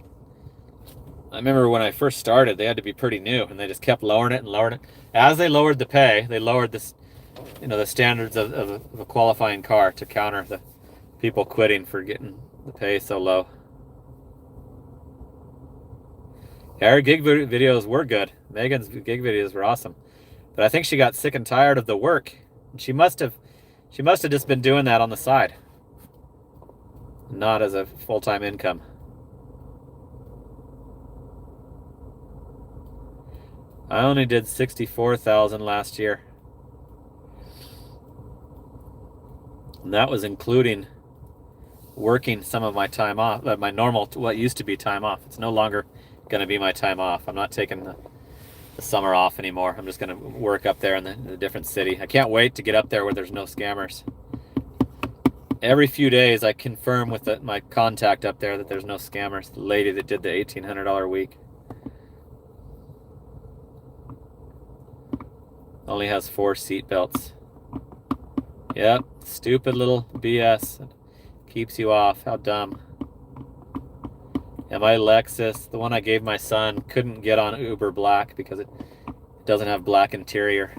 I remember when I first started, they had to be pretty new, and they just kept lowering it and lowering it. As they lowered the pay, they lowered this, the standards of a qualifying car to counter the people quitting for getting the pay so low. Yeah, her gig videos were good. Megan's gig videos were awesome. But I think she got sick and tired of the work. And she must have just been doing that on the side, not as a full-time income. I only did 64,000 last year. And that was including working some of my time off, my normal, what used to be time off. It's no longer going to be my time off. I'm not taking the summer off anymore. I'm just going to work up there in the different city. I can't wait to get up there where there's no scammers. Every few days I confirm with my contact up there that there's no scammers. The lady that did the $1,800 a week only has 4 seat belts. Yep, stupid little BS. It keeps you off. How dumb. And my Lexus, the one I gave my son, couldn't get on Uber Black because it doesn't have black interior.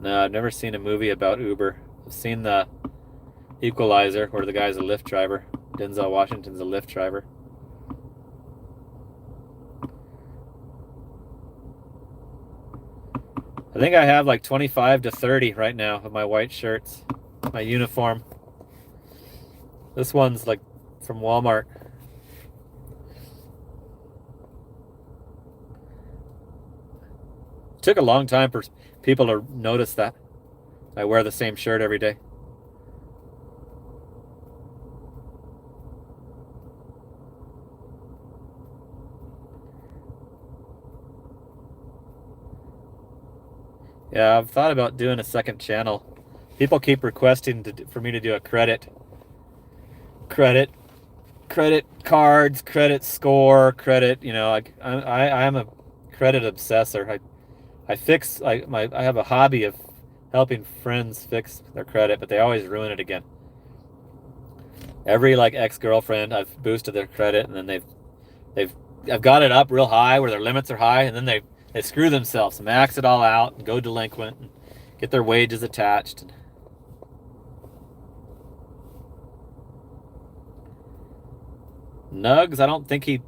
No, I've never seen a movie about Uber. I've seen the Equalizer, where the guy's a Lyft driver. Denzel Washington's a Lyft driver. I think I have like 25 to 30 right now of my white shirts. My uniform. This one's like from Walmart. It took a long time for people to notice that I wear the same shirt every day. Yeah, I've thought about doing a second channel. People keep requesting for me to do a credit cards, credit score, credit. I am a credit obsessor. I have a hobby of helping friends fix their credit, but they always ruin it again. Every ex-girlfriend, I've boosted their credit, and then I've got it up real high where their limits are high, and then they screw themselves, max it all out, and go delinquent, and get their wages attached. Nugs, I don't think he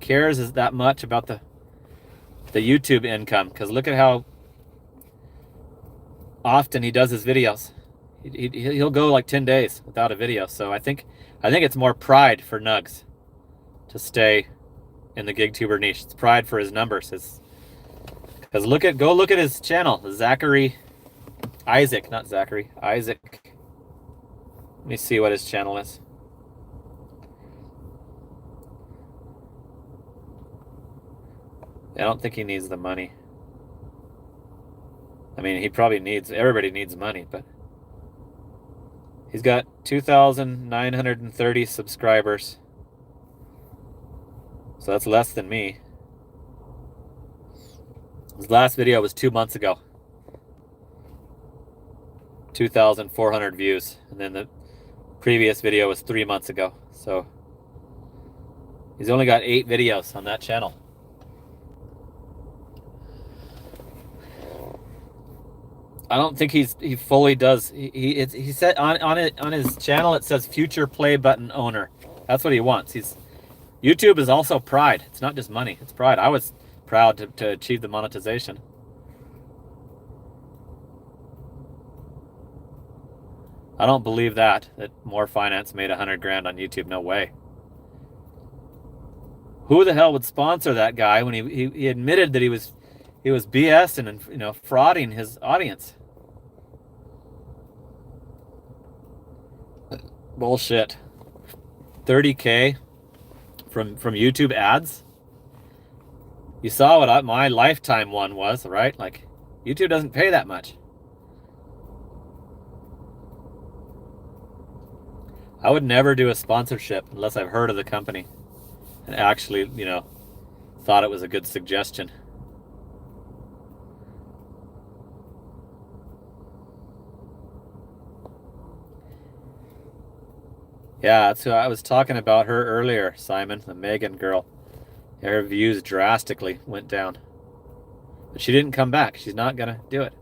cares that much about the YouTube income, because look at how often he does his videos. He'll go like 10 days without a video. So I think it's more pride for Nugs to stay in the GigTuber niche. It's pride for his numbers. Because go look at his channel, Isaac. Let me see what his channel is. I don't think he needs the money. I mean, everybody needs money, but he's got 2,930 subscribers. So that's less than me. His last video was 2 months ago. 2,400 views. And then the previous video was 3 months ago. So he's only got 8 videos on that channel. I don't think he fully does. He said on his channel it says future play button owner. That's what he wants. YouTube is also pride. It's not just money. It's pride. I was proud to achieve the monetization. I don't believe that More Finance made 100 grand on YouTube. No way. Who the hell would sponsor that guy when he admitted that he was BSing and, you know, frauding his audience? Bullshit. 30K from YouTube ads. You saw what my lifetime one was, right? Like, YouTube doesn't pay that much. I would never do a sponsorship unless I've heard of the company and actually, you know, thought it was a good suggestion. Yeah, that's who I was talking about her earlier, Simon, the Megan girl. Her views drastically went down. But she didn't come back. She's not gonna do it.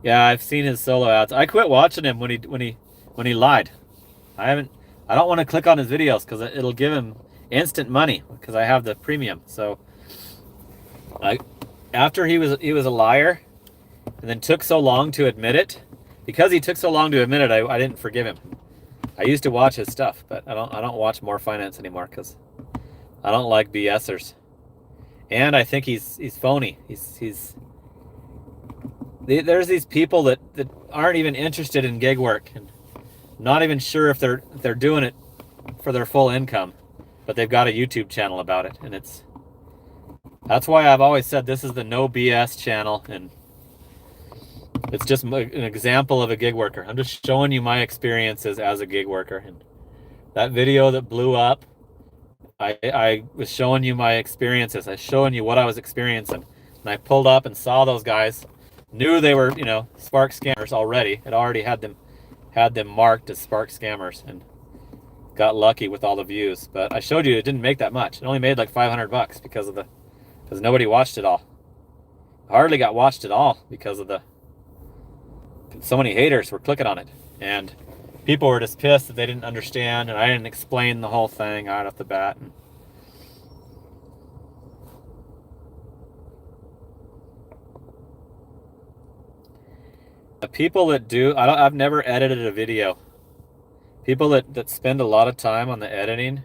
Yeah, I've seen his solo ads. I quit watching him when he lied. I don't want to click on his videos because it'll give him instant money because I have the premium. So after he was a liar and then took so long to admit it, because he took so long to admit it, I didn't forgive him. I used to watch his stuff, but I don't watch More Finance anymore because I don't like BSers. And I think he's phony. There's these people that aren't even interested in gig work and not even sure if they're doing it for their full income, but they've got a YouTube channel about it, and that's why I've always said this is the no BS channel, and it's just an example of a gig worker. I'm just showing you my experiences as a gig worker. And that video that blew up, I was showing you my experiences. I was showing you what I was experiencing. And I pulled up and saw those guys, knew they were, you know, Spark scammers already. It already had them marked as Spark scammers, and got lucky with all the views. But I showed you it didn't make that much. It only made like $500 because nobody watched it all. Hardly got watched at all because of so many haters were clicking on it, and people were just pissed that they didn't understand, and I didn't explain the whole thing right off the bat. And the people that do, I've never edited a video. People that spend a lot of time on the editing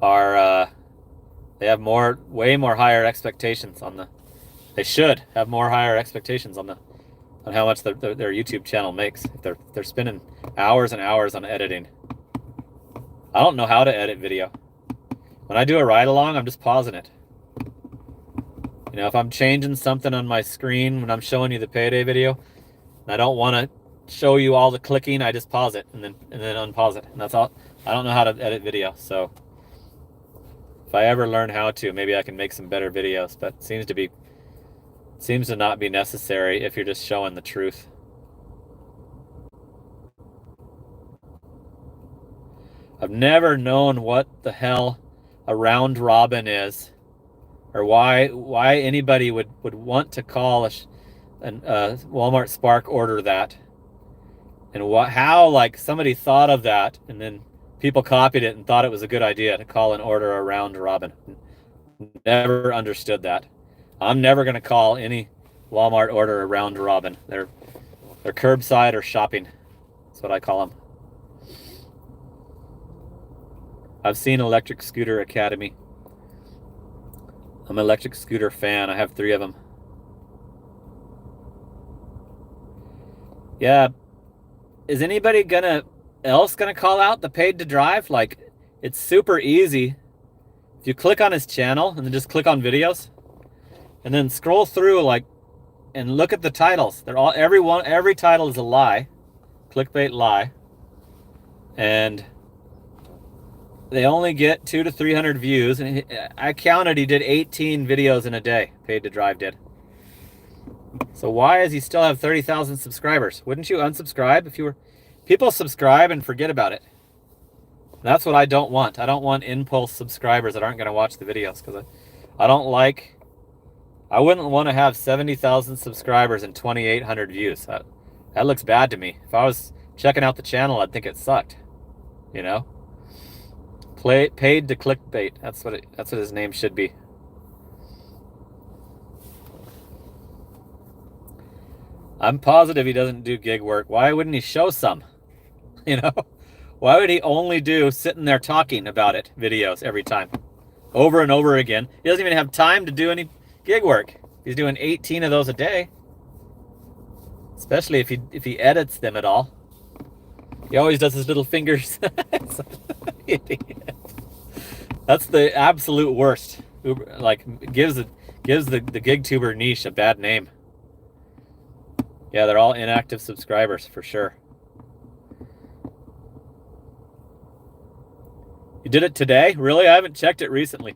are they have way more higher expectations they should have more higher expectations on how much their YouTube channel makes. If they're spending hours and hours on editing. I don't know how to edit video. When I do a ride along, I'm just pausing it. You know, if I'm changing something on my screen when I'm showing you the payday video, and I don't want to show you all the clicking, I just pause it and then unpause it. And that's all. I don't know how to edit video, so if I ever learn how to, maybe I can make some better videos, but it seems to not be necessary if you're just showing the truth. I've never known what the hell a round robin is, or why anybody would want to call a Walmart Spark order that, and how like somebody thought of that, and then people copied it and thought it was a good idea to call an order a round robin. Never understood that. I'm never going to call any Walmart order a round robin. They're curbside or shopping. That's what I call them. I've seen Electric Scooter Academy. I'm an electric scooter fan. I have 3 of them. Yeah. Is anybody else gonna call out the paid to drive? Like, it's super easy If you click on his channel and then just click on videos and then scroll through like and look at the titles. They're all every title is a lie. Clickbait lie. And they only get 200 to 300 views, and I counted he did 18 videos in a day. Paid to Drive did. So why does he still have 30,000 subscribers? Wouldn't you unsubscribe if you were? People subscribe and forget about it. That's what I don't want. I don't want impulse subscribers that aren't going to watch the videos, because I don't like. I wouldn't want to have 70,000 subscribers and 2,800 views. That looks bad to me. If I was checking out the channel, I'd think it sucked. You know. Paid to clickbait. That's what his name should be. I'm positive he doesn't do gig work. Why wouldn't he show some? You know? Why would he only do sitting there talking about it videos every time? Over and over again. He doesn't even have time to do any gig work. He's doing 18 of those a day. Especially if he edits them at all. He always does his little fingers. Idiot. That's the absolute worst. Like gives the gig tuber niche a bad name. Yeah, they're all inactive subscribers for sure. You did it today? Really? I haven't checked it recently.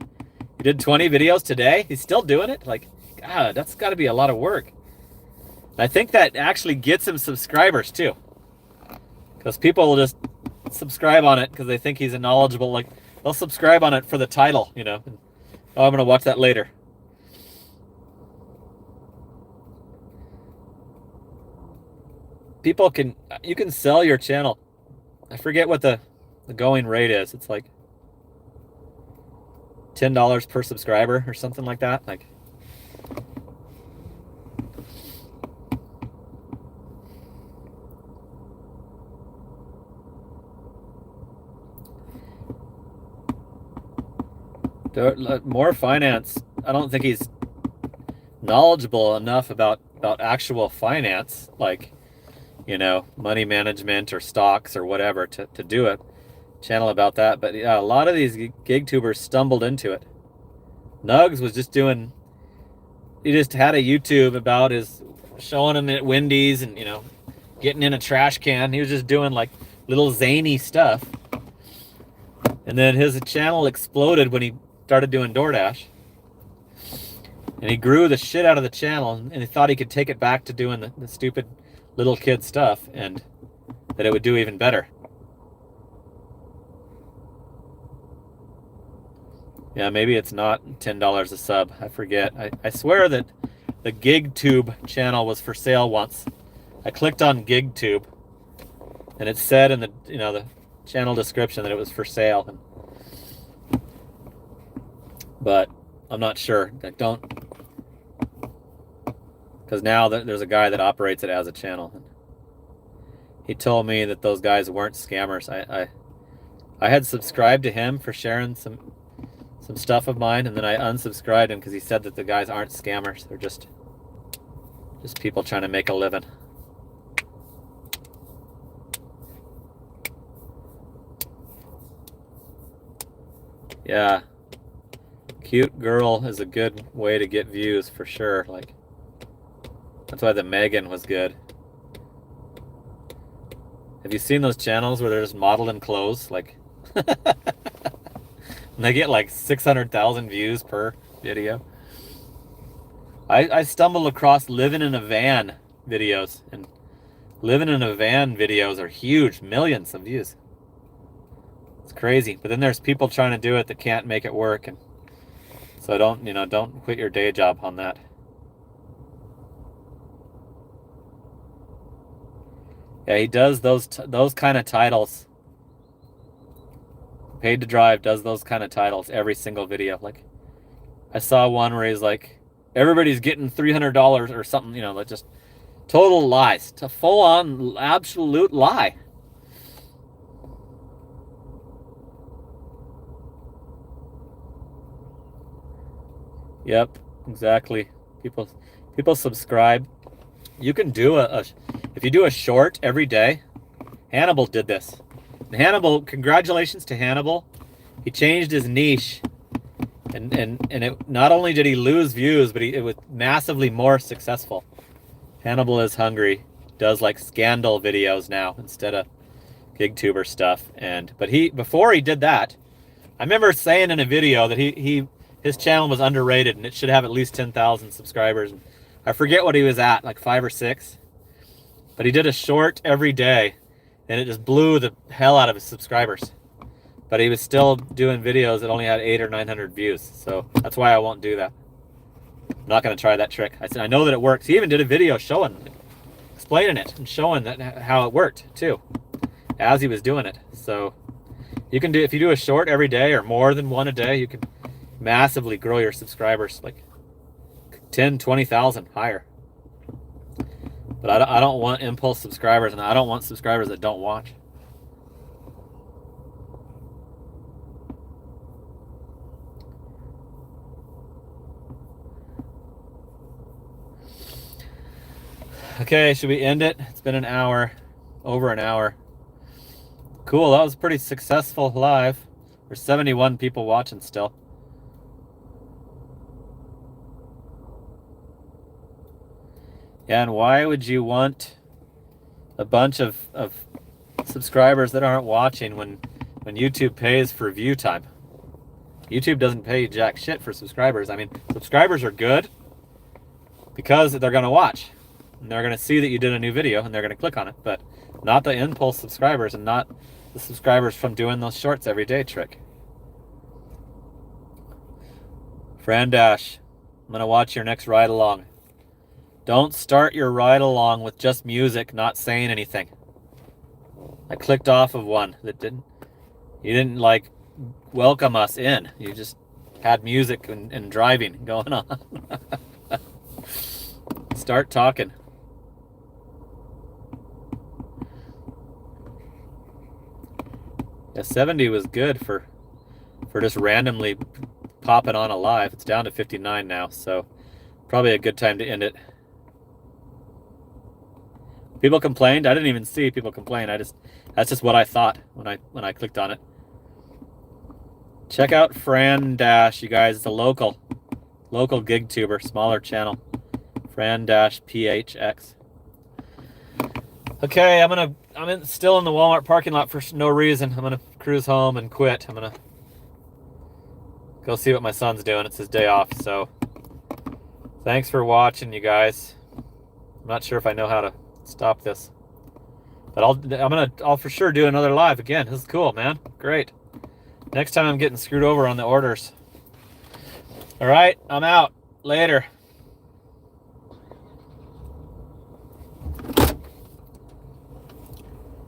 You did 20 videos today? He's still doing it? Like, God, that's got to be a lot of work. And I think that actually gets him subscribers too. Because people will just subscribe on it because they think he's a knowledgeable, like, they'll subscribe on it for the title, you know. Oh, I'm going to watch that later. You can sell your channel. I forget what the going rate is. It's like $10 per subscriber or something like that. Like, more finance. I don't think he's knowledgeable enough about actual finance, like, you know, money management or stocks or whatever to do a channel about that. But yeah, a lot of these gig tubers stumbled into it. Nugs was just he just had a YouTube about showing him at Wendy's and, you know, getting in a trash can. He was just doing like little zany stuff. And then his channel exploded when he started doing DoorDash. And he grew the shit out of the channel, and he thought he could take it back to doing the stupid little kid stuff, and that it would do even better. Yeah, maybe it's not $10 a sub. I forget. I swear that the GigTube channel was for sale once. I clicked on GigTube, and it said in the channel description that it was for sale. But I'm not sure. Because now there's a guy that operates it as a channel. He told me that those guys weren't scammers. I had subscribed to him for sharing some stuff of mine, and then I unsubscribed him because he said that the guys aren't scammers. They're just people trying to make a living. Yeah. Cute girl is a good way to get views for sure. Like, that's why the Megan was good. Have you seen those channels where they're just modeling clothes? Like, and they get like 600,000 views per video. I stumbled across living in a van videos, and living in a van videos are huge, millions of views. It's crazy. But then there's people trying to do it that can't make it work, and so don't quit your day job on that. Yeah, he does those kind of titles. Paid to Drive does those kind of titles every single video. Like, I saw one where he's like, everybody's getting $300 or something, like just total lies. It's a full-on absolute lie. Yep, exactly. People subscribe. You can do if you do a short every day. Hannibal did this. And Hannibal, congratulations to Hannibal. He changed his niche And it not only did he lose views, but it was massively more successful. Hannibal is Hungry does like scandal videos now instead of GigTuber stuff. But before he did that, I remember saying in a video that his channel was underrated and it should have at least 10,000 subscribers. I forget what he was at, like 5 or 6. But he did a short every day and it just blew the hell out of his subscribers. But he was still doing videos that only had 800 or 900 views. So that's why I won't do that. I'm not going to try that trick. I said, I know that it works. He even did a video explaining it and showing how it worked too, as he was doing it. So you can if you do a short every day or more than one a day, you can massively grow your subscribers, like 10, 20,000 higher. But I don't want impulse subscribers, and I don't want subscribers that don't watch. Okay, should we end it? It's been an hour, over an hour. Cool, that was pretty successful live. There's 71 people watching still. Yeah, and why would you want a bunch of subscribers that aren't watching when YouTube pays for view time? YouTube doesn't pay jack shit for subscribers. I mean, subscribers are good because they're going to watch. And they're going to see that you did a new video and they're going to click on it, but not the impulse subscribers and not the subscribers from doing those shorts every day trick. Fran Dash, I'm going to watch your next ride along. Don't start your ride along with just music, not saying anything. I clicked off of one that you didn't like welcome us in. You just had music and driving going on. Start talking. Yeah, 70 was good for just randomly popping on a live. It's down to 59 now, so probably a good time to end it. People complained. I didn't even see people complain. That's just what I thought when I clicked on it. Check out Fran Dash, you guys. It's a local GigTuber, smaller channel. Fran Dash PHX. Okay, I'm still in the Walmart parking lot for no reason. I'm gonna cruise home and quit. I'm gonna go see what my son's doing. It's his day off. So thanks for watching, you guys. I'm not sure if I know how to stop this, but I'll for sure do another live again. This is cool, man. Great. Next time I'm getting screwed over on the orders. All right, I'm out. Later.